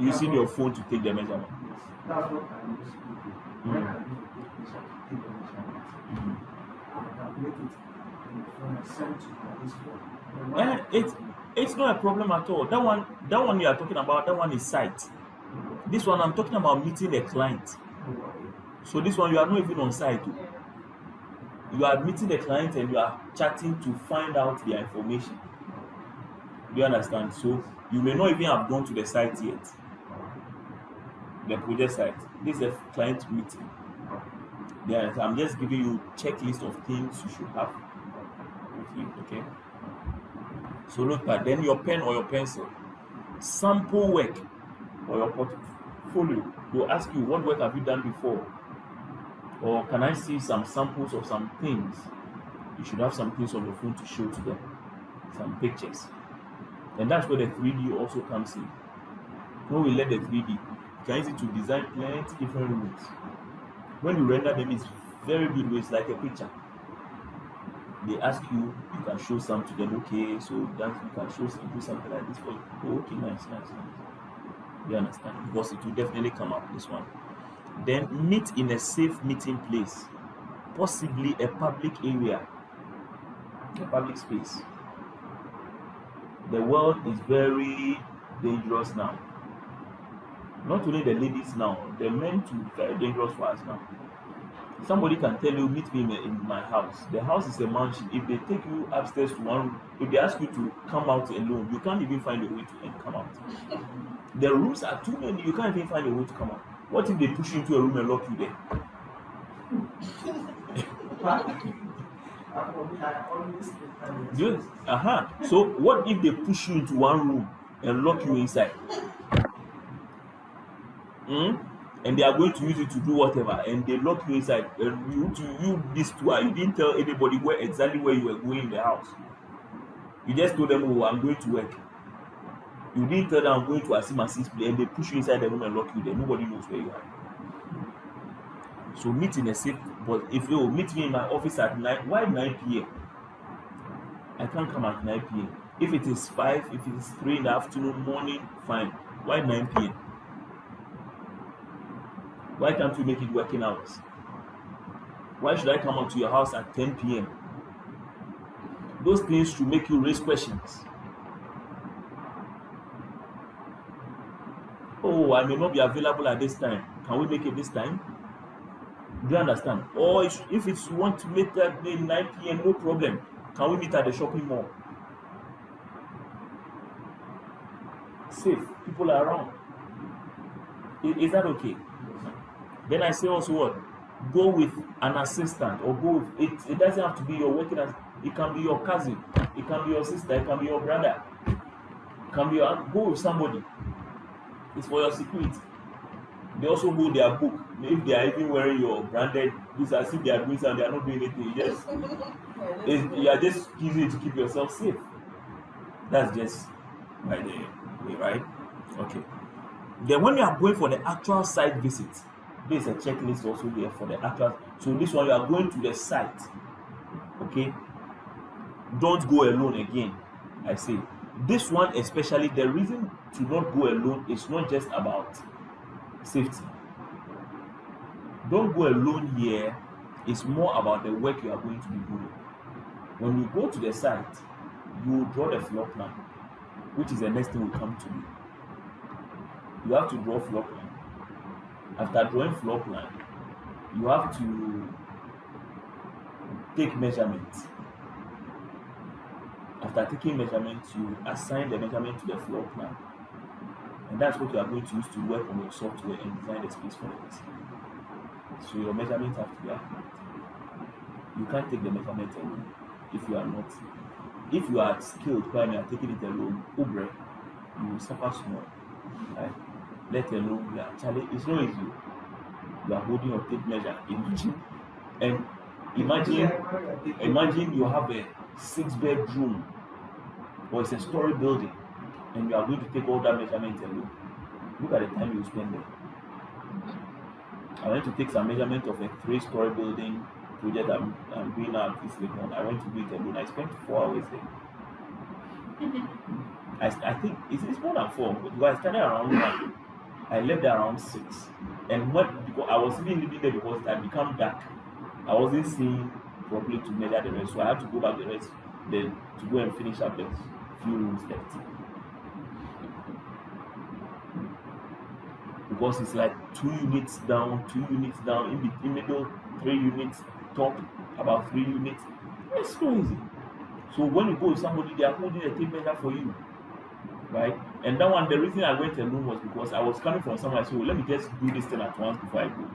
S1: Using your phone to take the measurement.
S2: Yes. That's what I used to do. When I use the tape measure to take the measurement, I calculate it in the phone and send to this phone.
S1: It's not a problem at all. That one you are talking about, that one is site. This one I'm talking about meeting a client. So this one you are not even on site. You are meeting the client and you are chatting to find out their information. Do you understand? So you may not even have gone to the site yet. The project site. This is a client meeting. There, I'm just giving you checklist of things you should have with you. Okay. So look at then your pen or your pencil. Sample work or your portfolio. They'll ask you, what work have you done before? Or can I see some samples of some things? You should have some things on your phone to show to them. Some pictures. And that's where the 3D also comes in. When we learn the 3D, you can use it to design plenty different rooms. When you render them, it's very good. It's like a picture. They ask you, you can show some to them. Okay, so that you can show some, do something like this for you. Oh, okay, nice. You understand? Because it will definitely come up, this one. Then meet in a safe meeting place, possibly a public area, a public space. The world is very dangerous now. Not only the ladies now, the men too, very dangerous for us now. Somebody can tell you, meet me in my house. The house is a mansion. If they take you upstairs to one room, if they ask you to come out alone, you can't even find a way to come out. The rooms are too many, you can't even find a way to come out. What if they push you into a room and lock you there? So what if they push you into one room and lock you inside? And they are going to use it to do whatever, and they lock you inside, and you this tour, you didn't tell anybody exactly where you were going in the house. You just told them, oh, I'm going to work. You didn't tell them I'm going to Asima's place, and they push you inside the room and lock you there. Nobody knows where you are. So meet in a safe, but if you meet me in my office at 9, why 9 p.m.? I can't come at 9 p.m. If it is 5, if it is 3 in the afternoon, morning, fine. Why 9 p.m.? Why can't we make it working hours? Why should I come out to your house at 10 p.m.? Those things should make you raise questions. Oh, I may not be available at this time. Can we make it this time? Do you understand? Or if it's you want to make that day 9 p.m., no problem. Can we meet at the shopping mall? Safe. People are around. Is that okay? Then I say also what? Go with an assistant or go with it. It doesn't have to be your working as it can be your cousin, it can be your sister, it can be your brother, it can be your aunt. Go with somebody. It's for your security. They also hold their book. If they are even wearing your branded, it's as if they are doing something, they are not doing anything. You are just using it to keep yourself safe. That's just by the way, right? Okay. Then when you are going for the actual site visit, there's a checklist also here for the actual. So this one you are going to the site. Okay, don't go alone again. I say this one especially, the reason to not go alone is not just about safety. Don't go alone here. It's more about the work you are going to be doing. When you go to the site, you draw the floor plan, which is the next thing we come to do. You have to draw floor plan. After drawing floor plan, you have to take measurements. After taking measurements, you assign the measurement to the floor plan. And that's what you are going to use to work on your software and design the space for it. So your measurements have to be accurate. You can't take the measurement alone if you are not. If you are skilled while you are taking it alone, Ubre, you will suffer small. Right? Let alone, actually, it's not easy. You are holding your tape measure. Imagine you have a 6-bedroom or it's a story building and you are going to take all that measurement alone. Look at the time you spend there. I went to take some measurement of a 3-story building project I'm doing now at this level. I went to do it alone. I spent 4 hours there. I think it's more than 4 because I started around 1. I left there around 6. And because I was even living there because it had become dark. I wasn't seeing properly to measure the rest. So I had to go back the rest then to go and finish up the few rooms left. Because it's like 2 units down, 2 units down, in middle, 3 units top, about 3 units. It's so easy. So when you go with somebody, they are holding a tape measure for you, right? And that one, the reason I went alone was because I was coming from somewhere. So let me just do this thing at once before I go.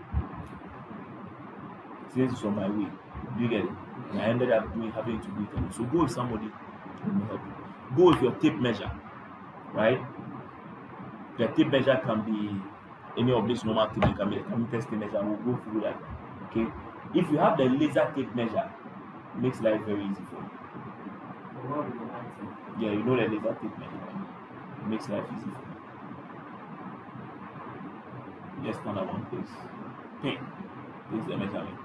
S1: Since it's on my way, do you get it? And I ended up having to do it alone. So go with somebody, let me help you. Go with your tape measure, right? The tape measure can be any of these normal tape, it can be a computer tape measure. We'll go through that. Okay. If you have the laser tape measure, it makes life very easy for you. Yeah, you know the laser tape measure. It makes life easy for you. Just stand at one place. Pin. This is the measurement.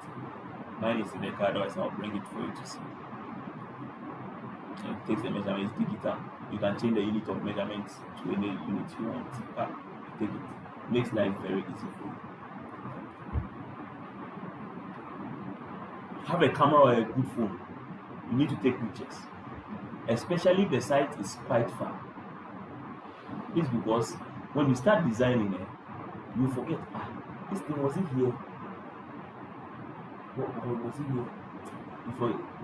S1: Mine is in the car, otherwise I'll bring it for you to see. And it takes the measurement, it's digital. You can change the unit of measurements to any unit you want. Take it. Makes life very easy for you. Have a camera or a good phone. You need to take pictures. Especially if the site is quite far. This is because when you start designing it, you forget, this thing wasn't here. What was it here?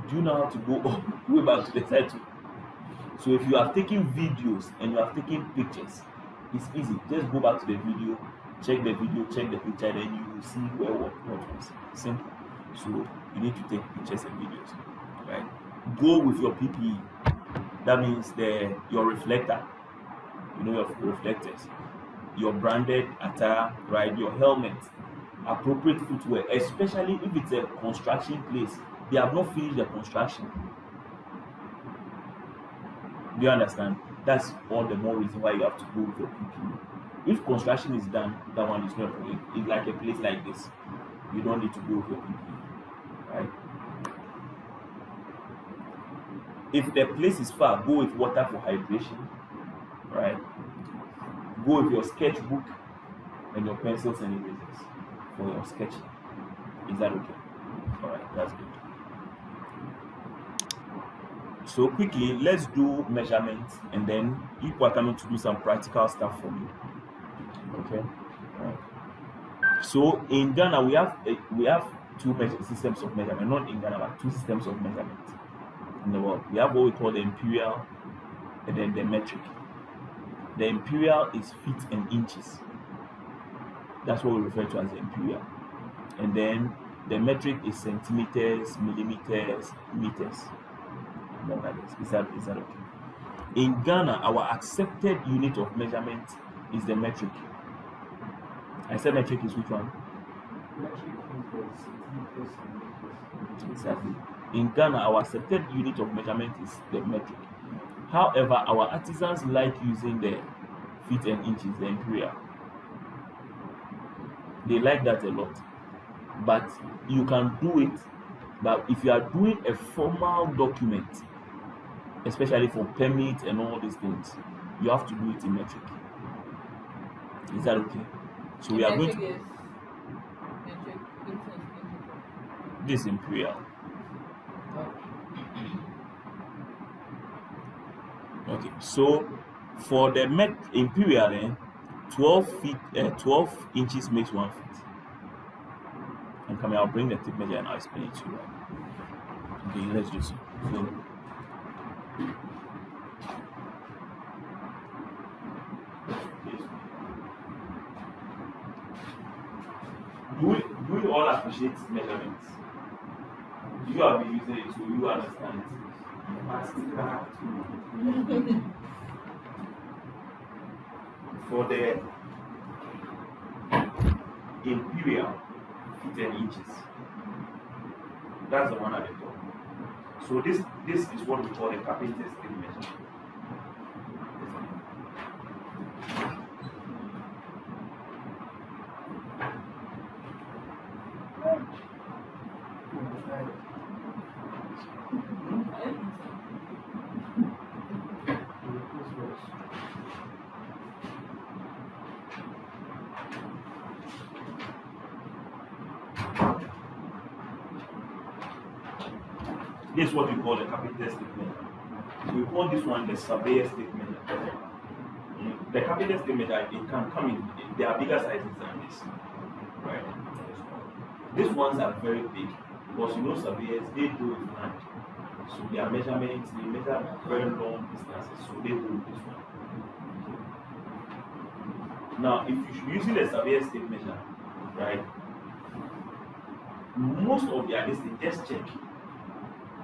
S1: Do you know how to go way back to the site? So if you are taking videos and you are taking pictures, it's easy. Just go back to the video, check the picture, then you will see where what was. Simple. So you need to take pictures and videos, right? Go with your PPE. That means your reflector. You know your reflectors, your branded attire, right? Your helmet, appropriate footwear, especially if it's a construction place. They have not finished the construction. Do you understand? That's all the more reason why you have to go with your PPE. If construction is done, that one is not a problem. It's like a place like this. You don't need to go with your PPE, right? If the place is far, go with water for hydration, right? Go with your sketchbook and your pencils and erasers for your sketching. Is that okay? All right, that's good. So quickly, let's do measurements, and then people are coming to do some practical stuff for me. Okay. All right. So in Ghana, we have 2 systems of measurement. Not in Ghana, but 2 systems of measurement in the world. We have what we call the imperial, and then the metric. The imperial is feet and inches. That's what we refer to as the imperial. And then the metric is centimeters, millimeters, meters. Is that okay? In Ghana, our accepted unit of measurement is the metric. I said metric is which one? Exactly. In Ghana, our accepted unit of measurement is the metric. However, our artisans like using the feet and inches, the imperial. They like that a lot. But you can do it, but if you are doing a formal document, especially for permit and all these things, you have to do it in metric. Is that okay? So we are going to
S3: Metric inches.
S1: this imperial. Okay, so for the imperial, 12 inches makes 1 foot. And come here, I'll bring the tape measure and I'll explain it to you. Okay, let's do so. Do we all appreciate measurements? You have been using it, so you understand it. For the imperial, feet and inches, that's the one at the top. So this is what we call the carpenter's tape measure. This is what we call the carpenter's tape measure. We call this one the surveyor's tape measure. The carpenter's tape measure, it can come in, there are bigger sizes than this. Right? These ones are very big because surveyors, they do it hand. So their measurements, they measure very long distances, so they do this one. Now, if you're using the surveyor's tape measure, right, most of their listing, just check.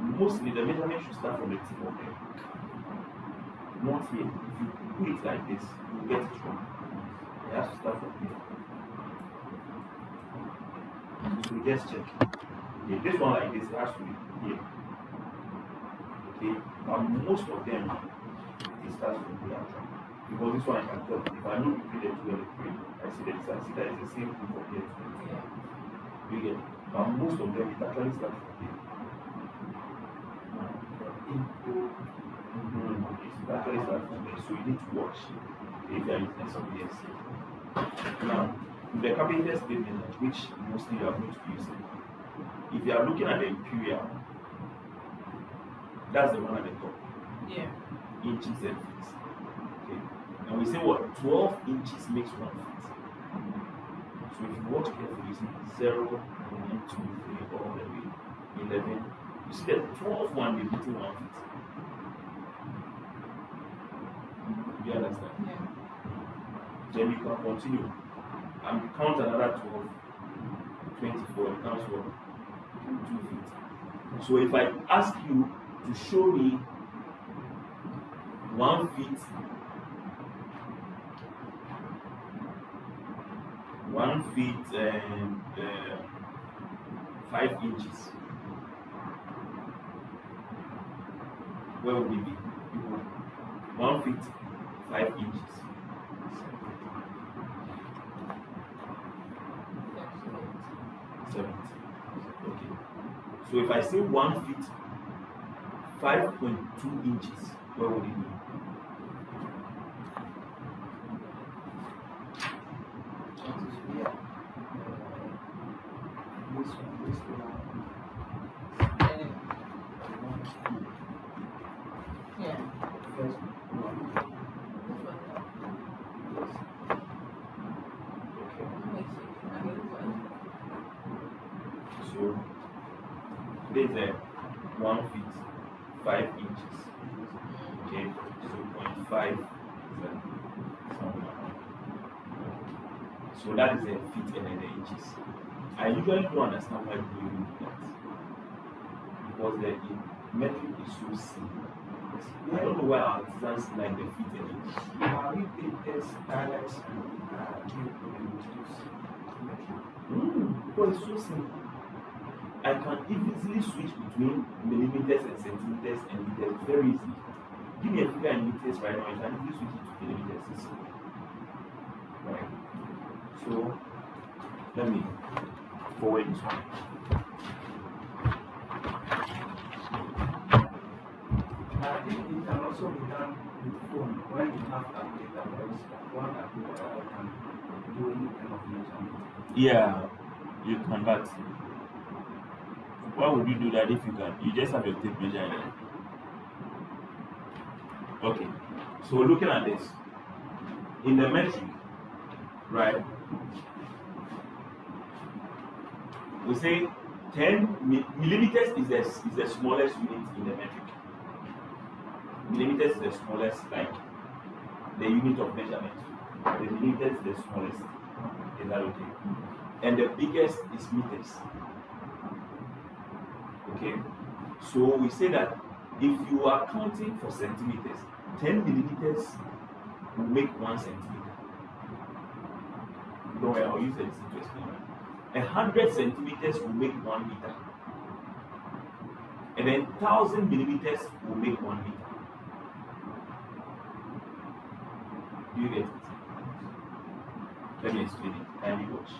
S1: Mostly the measurement should start from the tip of them. Not here. If you do it like this, you will get it wrong. It has to start from here. So just check. Okay, this one like this, it has to be here. Okay, but most of them, it starts from here. Because this one I can tell. If I know between the 2 and the 3, I see that it's the same thing from here to here. You get it? But most of them, it actually starts from here. It actually starts from there. So you need to watch if you are using something else. Now, the carpenter's tape measure, which mostly you are going to be using, if you are looking at the imperial, that's the one at the top.
S3: Yeah.
S1: Inches and feet. Okay. And we say what? 12 inches makes 1 foot. So if you watch carefully, you see 0, 1, 2, 3, all the way 11. You see the 12 one between 1 foot. You understand?
S3: Yeah.
S1: Then you can continue and count another 12, 24, it counts what? 2 feet. So if I ask you to show me 1 feet, 1 feet and 5 inches, where would it be? 1 feet, 5 inches. 70. Okay. So if I say 1 feet, 5.2 inches, where would it be?
S3: Yeah.
S1: So this is 1 feet, 5 inches. Okay, so 0.5 so that is a feet and then the inches. I usually don't understand why people do that because the metric is so simple. I don't know why artisans like the feet and inches.
S2: Are we painters, dialects,
S1: Because it's so simple. I can easily switch between millimeters and centimeters and meters very easily. Give me a figure in meters right now, I can easily switch it to millimeters. So let me forward this one.
S2: I think it can also be done with phone when you have calculator, because one calculator can do any kind of measurement.
S1: Yeah, you can, but why would you do that if you can? You just have your tape measure in there. Okay, so looking at this, in the metric, right, we say 10 millimeters is the smallest unit in the metric. Millimeters is the smallest, like the unit of measurement. The millimeters is the smallest. Is that okay? And the biggest is meters. Okay, so we say that if you are counting for centimeters, 10 millimeters will make 1 centimeter. Don't worry, I'll use this to explain. 100 centimeters will make 1 meter, and then 1,000 millimeters will make 1 meter. Do you get it? Let me explain it. Kindly watch.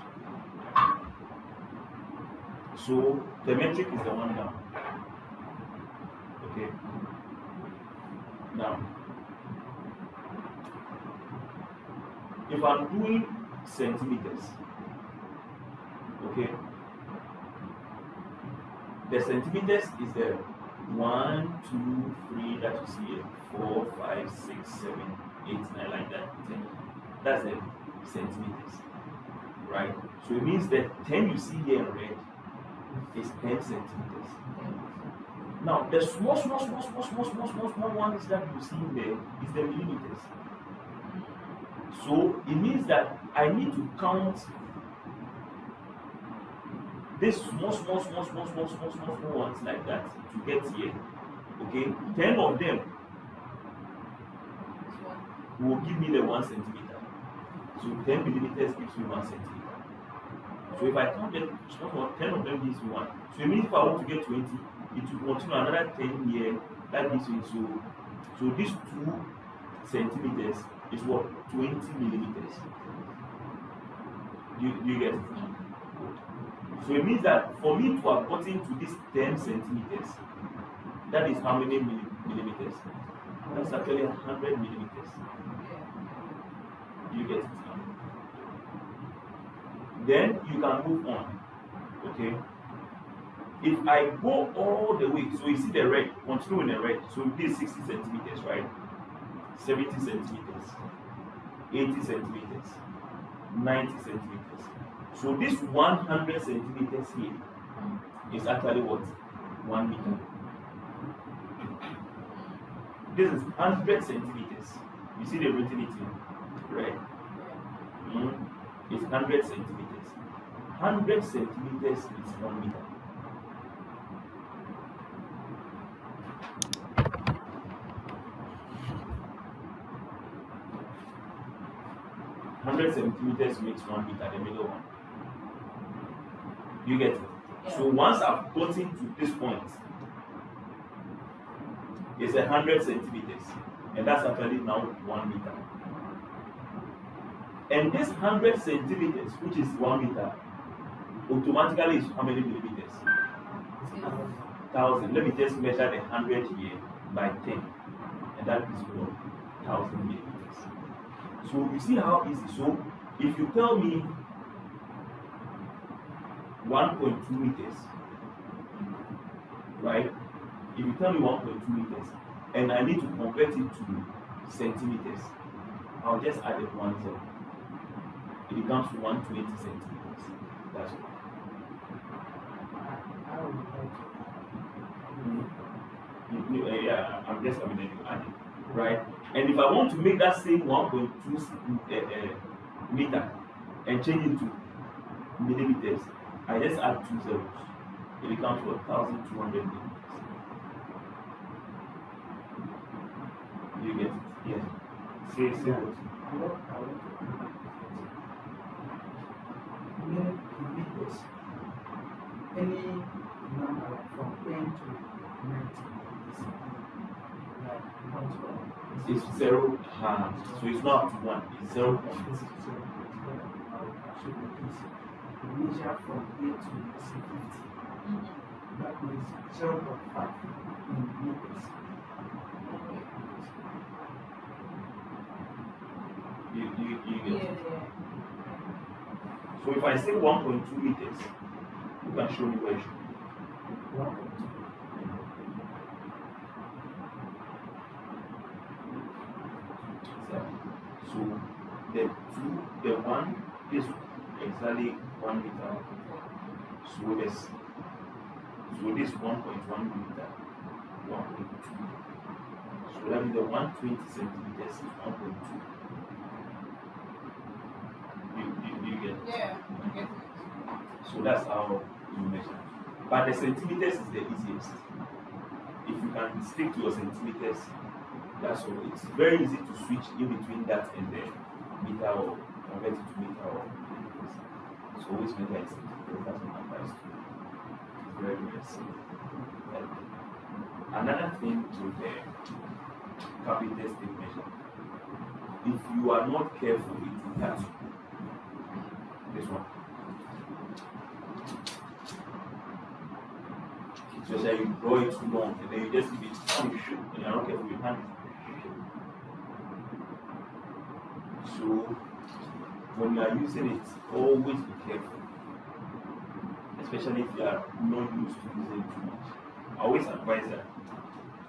S1: So the metric is the one down. Okay. Now, if I'm doing centimeters, okay, the centimeters is the 1, 2, 3 that you see here, 4, 5, 6, 7, 8, 9, like that. 10. That's the centimeters, right? So it means that 10 you see here in red is 10 centimeters. Now the small ones that you see in there is the millimeters. So it means that I need to count this small ones like that to get here. Okay, 10 of them will give me the 1 centimeter. So 10 millimeters gives me 1 centimeter. So if I count them, 10 of them gives me 1. So it means if I want to get 20, it will continue another 10 here. That gives me so these 2 centimeters is what? 20 millimeters. Do you get it? So it means that for me to have gotten to this 10 centimeters, that is how many millimeters? That's actually 100 millimeters. Do you get it? Then you can move on. Okay. If I go all the way, so you see the red, continue in the red. So this is 60 centimeters, right? 70 centimeters, 80 centimeters, 90 centimeters. So this 100 centimeters here is actually what? 1 meter. This is 100 centimeters. You see the written it in red. It's 100 centimeters. 100 centimeters is 1 meter. Centimeters makes 1 meter, the middle one. You get it? Yeah. So once I've gotten to this point, it's 100 centimeters, and that's actually now 1 meter. And this 100 centimeters, which is 1 meter, automatically is how many millimeters? 1,000. Let me just measure the 100 here by 10, and that is what? 1,000 millimeters. So you see how easy. So if you tell me 1.2 meters, right? If you tell me 1.2 meters, and I need to convert it to centimeters, I'll just add it 1 0. It becomes 120 centimeters. That's all. Yeah, I'm just coming in to add it, right? And if I want to make that same 1.2 meter and change it to millimeters, I just add 2 zeros. It becomes 1,200 millimeters. You get it? Yeah. Say what?
S2: Millimeters. Any number from 10 to 90
S1: is 0, so it's not up to 1, it's 0.
S2: you measure from here to say 50. That means 0.5 in meters.
S1: You get it.
S3: Yeah.
S1: So if I say 1.2 meters, you can show me where it should be.
S2: 1.2.
S1: So the one is exactly 1 meter. So this 1.1 meter, 1.2. So that means the 120 centimeters is 1.2. You get it?
S3: Yeah. I get it.
S1: So that's how you measure. But the centimeters is the easiest. If you can stick to your centimeters, that's all. It's very easy to switch in between that and the meter or convert it to meter or meters. So always measure in centimeters. That's what applies to you. It's very, very simple. Another thing with the capital tape measure, if you are not careful, it will cut you. This one. Especially you draw it too long and then you just leave it on your shoe and you're not careful with your hand. So when you are using it, always be careful. Especially if you are not used to using it too much. I always advise that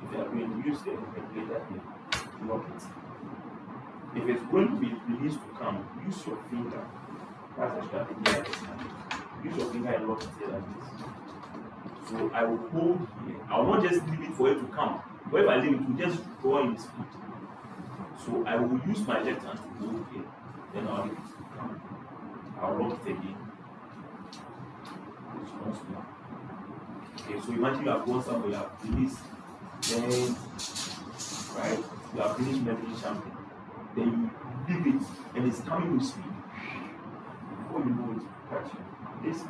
S1: if you are going to use the regulator here, lock it. If it's going to be released to come, use your finger. That's a strategy I just use your finger and lock it here like this. So I will hold here. I will not just leave it for it to come. But if I leave it, it will just draw in speed. So I will use my left hand to hold here. Then I'll leave it to come. I'll lock it again. It's once more. Okay, so imagine you have gone somewhere, you have released, then, right, you have finished measuring something. Then you leave it and it's coming with speed. Before you know it, catch you.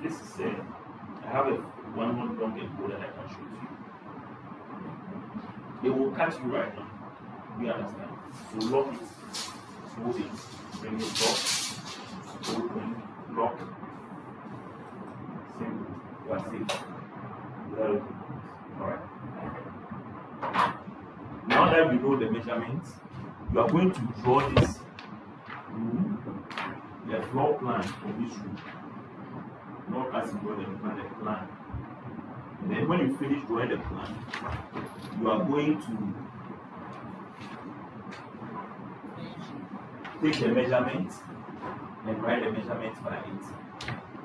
S1: This is I have a one long ago that I can show to you. It will catch you right now. You understand? So lock it, hold it, bring it up, open, lock. Simple. You are safe. Very good. Alright. Now that you know the measurements, you are going to draw this room, the floor plan for this room. Not as you draw the plan. And then when you finish drawing the plan, you are going to take the measurement and write the measurement by it.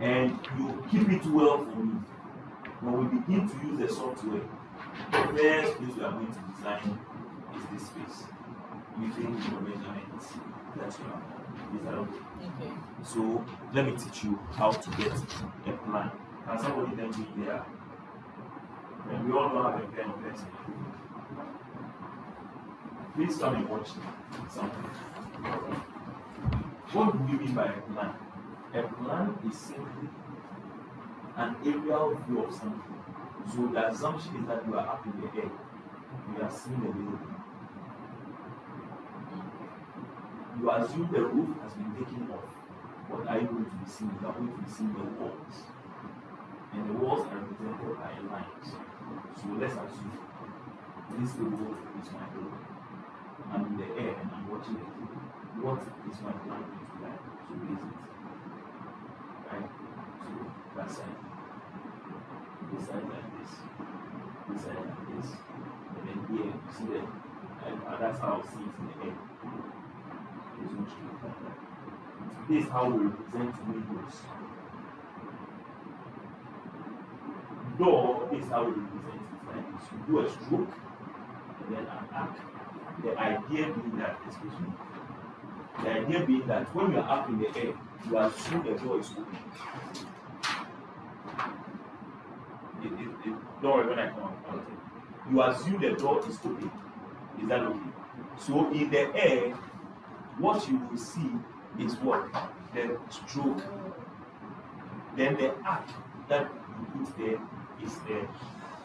S1: And you keep it well for me. When we begin to use the software, the first place we are going to design is this space. Using your measurements that you have. Is that okay?
S3: Okay.
S1: So let me teach you how to get a plan. Can somebody tell me there? And we all don't have a pen or pencil. Please come and watch something. What do we mean by a plan? A plan is simply an aerial view of something. So the assumption is that you are up in the air. You are seeing the building. You assume the roof has been taken off. What are you going to be seeing? You are going to be seeing the walls. And the walls are represented by lines. So let's assume this table is my door. I'm in the air and I'm watching the table. What is my plan going to be like? So base it. Right? So that side. This side like this. This side like this. And then here you see that. And that's how I see it in the air. There's no straight like that. This is how we represent windows. Door is how we represent it like this. You do a stroke and then an arc. The idea being that, excuse me, the idea being that when you are up in the air, you assume the door is open. Don't worry when I come out. You assume the door is open. Is that okay? So in the air, what you will see is what? The stroke. Then the arc that you put there is the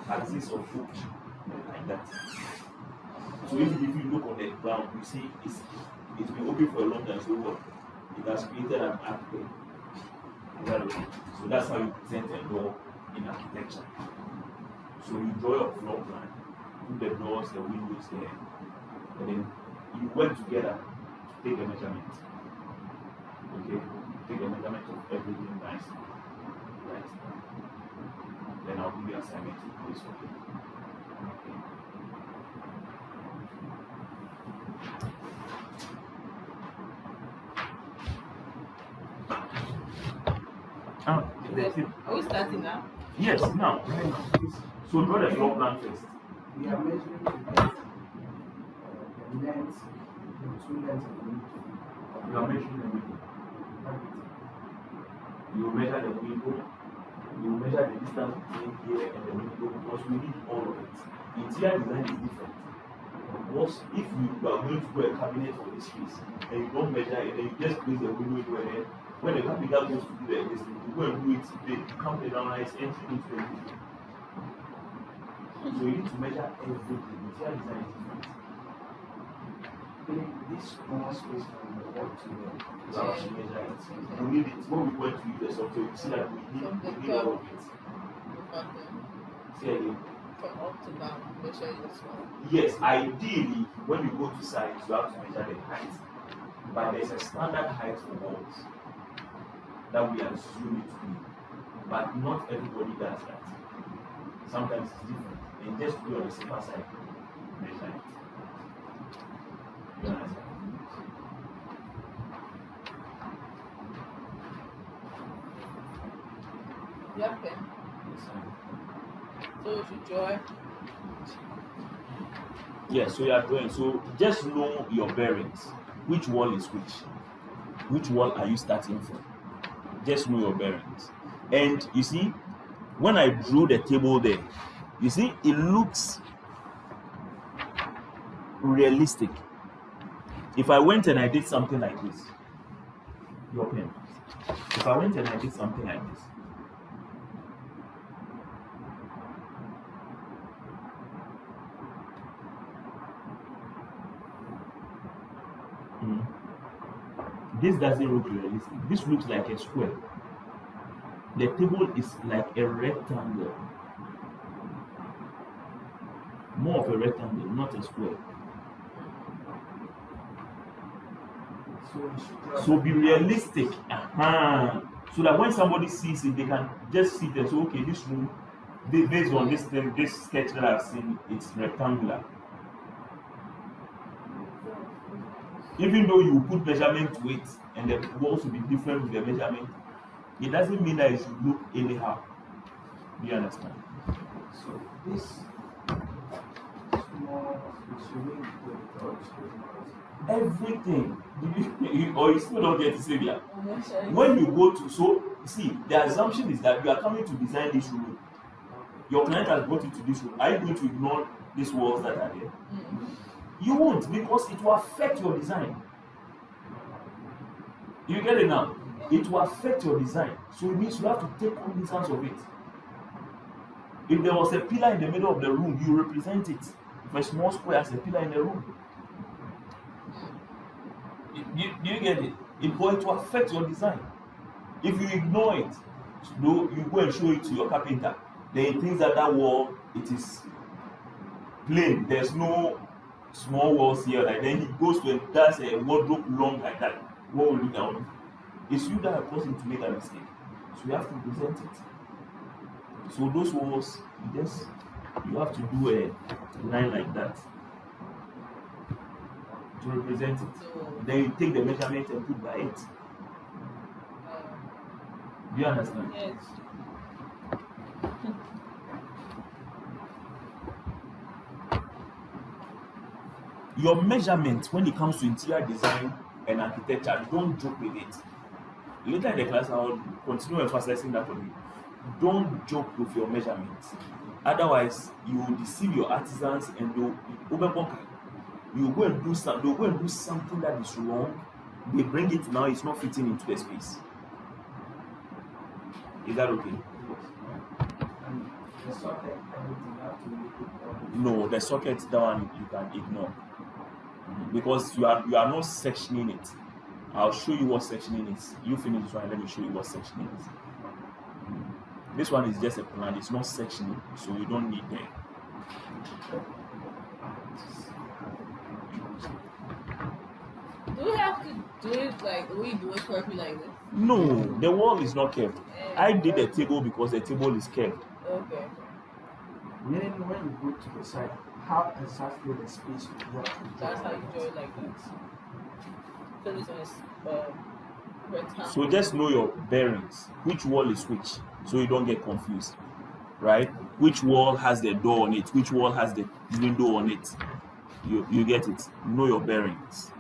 S1: axis of hook, like that. So if you look on the ground, you see it's been open for a long time. So what? It has created an arc there. Is that okay? So that's how you present a door in architecture. So you draw your floor plan, put the doors, the windows there, and then you work together to take the measurement. Okay? Take the measurement of everything nicely. Right? Then I'll give you assignment to do this for you. Okay.
S3: Are we starting now?
S1: Yes, now. Right now. So draw the floor plan first.
S2: We are measuring the length, the two lengths of the window.
S1: You are measuring the window. You measure the window. You measure the distance between here and the window because we need all of it. Interior design is different. Because if you are going to do a cabinet for the space and you don't measure it, then you just place the window anywhere. When the carpenter goes to do this thing, you go and do it, they come down and it's entry into the window. So you need to measure everything. Interior design is different.
S2: This small space from the wall to the
S1: You have to measure it. We need it. When we went to use the software, you see that we need all of it. Say again.
S3: From up to down, measure it as well.
S1: Yes, ideally, when you go to sites, you have to measure the height. But there's a standard height for walls that we assume it to be. But not everybody does that. Sometimes it's different. And just do on the safer side, measure it. You understand?
S3: Yeah, okay. So we should draw.
S1: Yeah, so you are drawing. So just know your bearings. Which wall is which? Which wall are you starting from? Just know your bearings. And you see, when I drew the table there, you see, it looks realistic. If I went and I did something like this, your pen. If I went and I did something like this, this doesn't look realistic. This looks like a square. The table is like a rectangle. More of a rectangle, not a square. So be realistic. So that when somebody sees it, they can just see it and say, okay, this room, based on this thing, this sketch that I've seen, it's rectangular. Even though you put measurement to it and the walls will be different with the measurement, it doesn't mean that it should look anyhow. Do you understand?
S2: So this small swimming pool
S1: everything. Or you still don't get to say that. When you go to, so see, the assumption is that you are coming to design this room. Your client has brought you to this room. Are you going to ignore these walls that are there? You won't, because it will affect your design. You get it now? It will affect your design. So it means you have to take cognizance of it. If there was a pillar in the middle of the room, you represent it. If a small square has a pillar in the room, do you get it? It will affect your design. If you ignore it, you go and show it to your carpenter, then he thinks that wall, it is plain. There's no small walls here. Like then he goes to and does a wardrobe long like that. What will you do? It's you that are causing to make a mistake. So you have to present it. So those walls, you have to do a line like that to represent it. Then you take the measurement and put by it. Do you understand?
S3: Yes.
S1: Your measurement when it comes to interior design and architecture, don't joke with it. Later in the class, I will continue emphasizing that on you. Don't joke with your measurements. Otherwise, you will deceive your artisans and they'll go and do something that is wrong. They bring it now, it's not fitting into the space. Is that okay?
S2: and the socket, everything you have to make it.
S1: No, the socket, that one you can ignore. Because you are not sectioning it. I'll show you what sectioning is. You finish this one, let me show you what sectioning is. This one is just a plan, it's not sectioning, so we don't need that.
S5: Do we have to do it like we do it correctly like this?
S1: No, the wall is not curved. I did a table because the table is curved.
S5: Okay.
S2: Meaning when you go to the side, how exactly the space you have to
S5: That's how you do it like that. So this one is rectangle.
S1: So just know your bearings. Which wall is which, so you don't get confused, right? Which wall has the door on it? Which wall has the window on it? You get it. Know your bearings.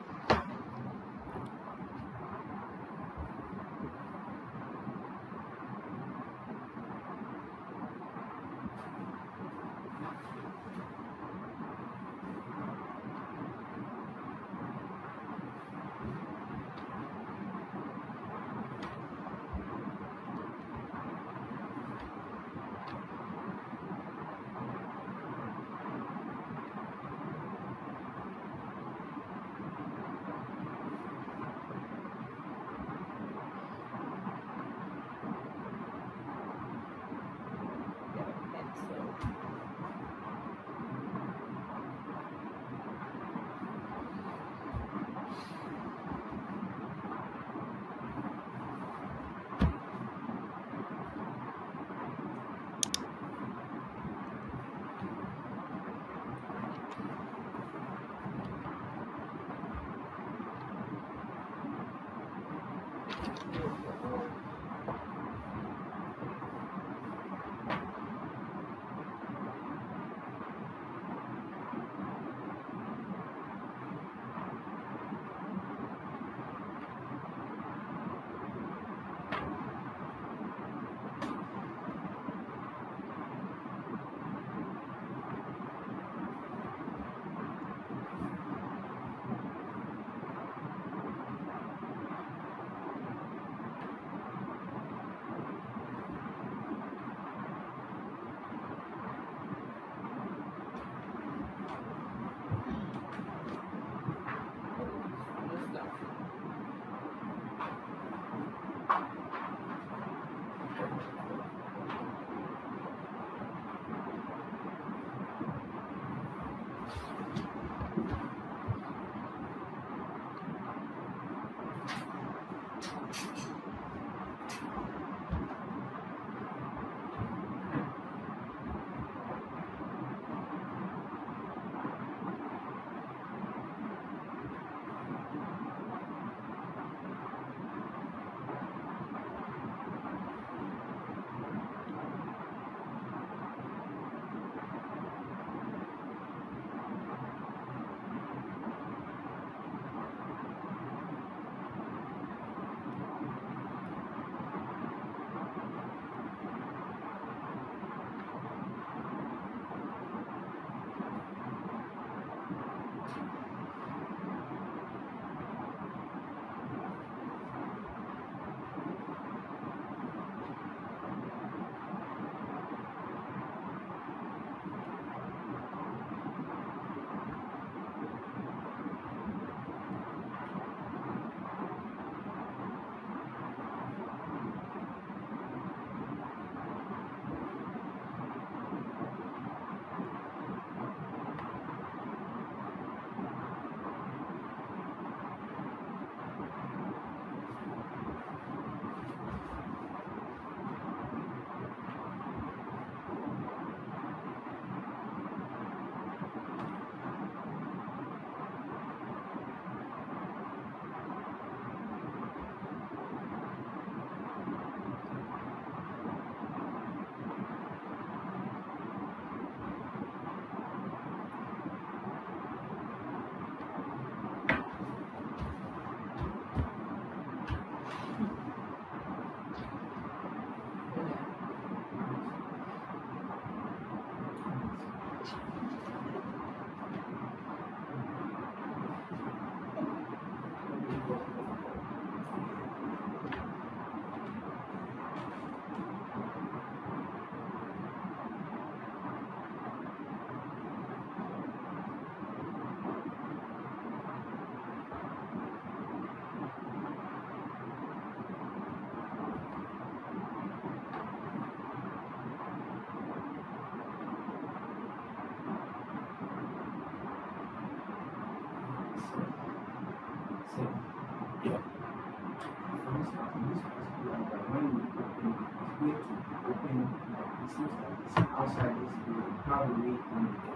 S2: seems like it's outside this building. How do we indicate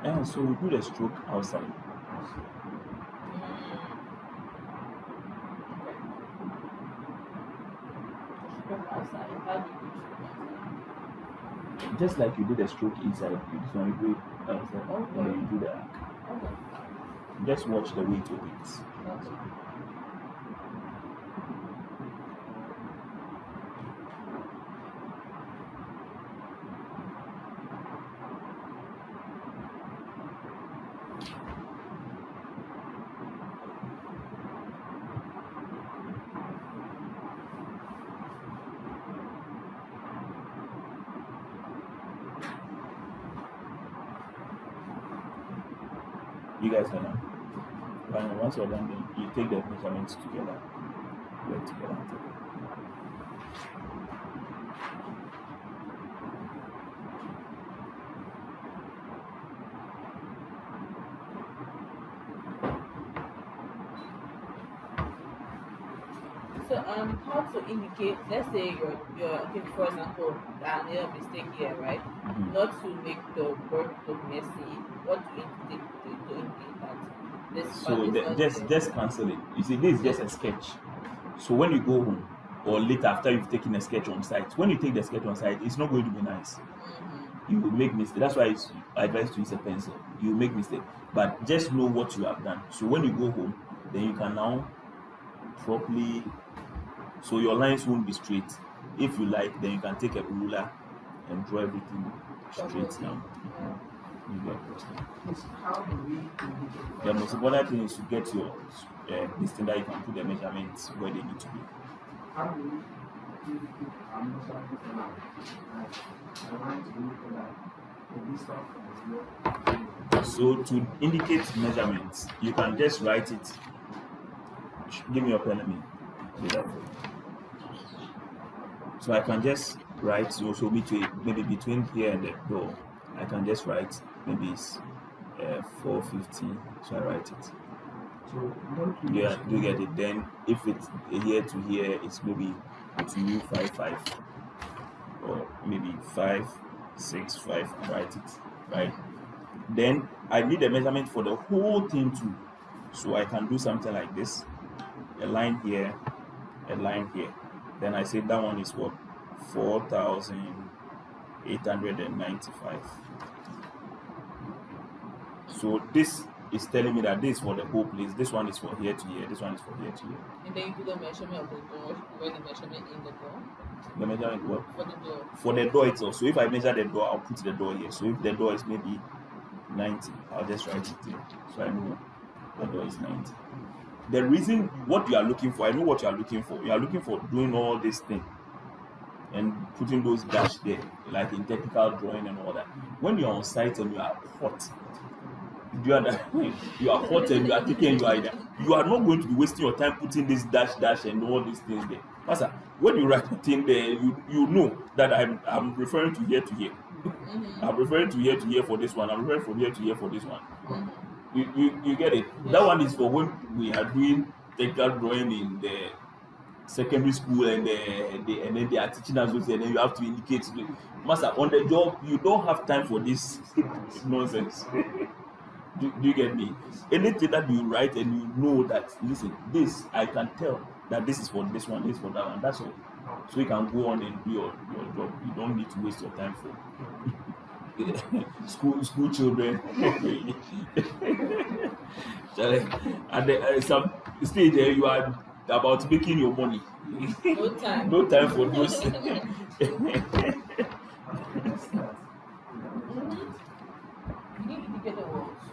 S2: it?
S1: And so we do the stroke outside.
S2: Outside.
S5: Outside. How do you
S1: Just like you did a stroke inside, you just want to do it outside, and then you do the arc.
S5: Okay.
S1: Just watch the way it opens.
S5: Okay.
S1: You guys know now. Once you're done, then you take the measurements together. Work together.
S5: So how to indicate? Let's say you're okay. For example, I made a mistake here, right?
S1: Mhm.
S5: Not to make the work look messy. What to indicate that this
S1: So
S5: part is not
S1: just
S5: there.
S1: just cancel it. You see, this is just a sketch. So when you go home or later after you've taken a sketch on site, when you take the sketch on site, it's not going to be nice.
S5: Mm-hmm.
S1: You will make mistake. That's why I advise to use a pencil. You will make mistake, but just know what you have done. So when you go home, then you can now properly. So your lines won't be straight. If you like, then you can take a ruler and draw everything straight now. You get it.
S2: Yes, how do we indicate?
S1: The most important thing is to get your this thing that you can put the measurements where they need to be.
S2: How do we indicate our measurement now? I want to indicate that this stuff is
S1: So to indicate measurements, you can just write it. Give me your pen, let me do that for you. So I can just write so maybe between here and the door, I can just write maybe it's 450. So I write it.
S2: so don't we
S1: Yeah, do you get it? Then if it's here to here, it's maybe 255 or maybe 565. I write it right. Then I need a measurement for the whole thing too. So I can do something like this: a line here, a line here. Then I say that one is what 4,895. So this is telling me that this is for the whole place. This one is for here to here. This one is for here to here.
S5: And then you do the measurement of the door. Where the measurement in the door
S1: The measurement what?
S5: for the door.
S1: For the door itself. So if I measure the door, I'll put the door here. So if the door is maybe 90, I'll just write it there. So I know the door is 90. The reason what you are looking for, I know what you are looking for. You are looking for doing all this thing and putting those dash there, like in technical drawing and all that. When you are on site and you are hot, you are you are hot and you are taking you are not going to be wasting your time putting this dash and all these things there. Master, when you write it in there, you know that I'm referring to here to here.
S5: Mm-hmm.
S1: I'm referring to here for this one. I'm referring from here to here for this one.
S5: Mm-hmm.
S1: You get it?
S5: Yes.
S1: That one is for when we are doing technical drawing in the secondary school and then they are teaching us those and then you have to indicate. Master, on the job, you don't have time for this nonsense. Do you get me? Anything that you write and you know that, listen, this I can tell that this is for this one, this is for that one. That's all. So you can go on and do your job. You don't need to waste your time for school children. At some stage you are about making your money.
S5: No time.
S1: No time for those.
S2: let's start?
S5: You need to get the words.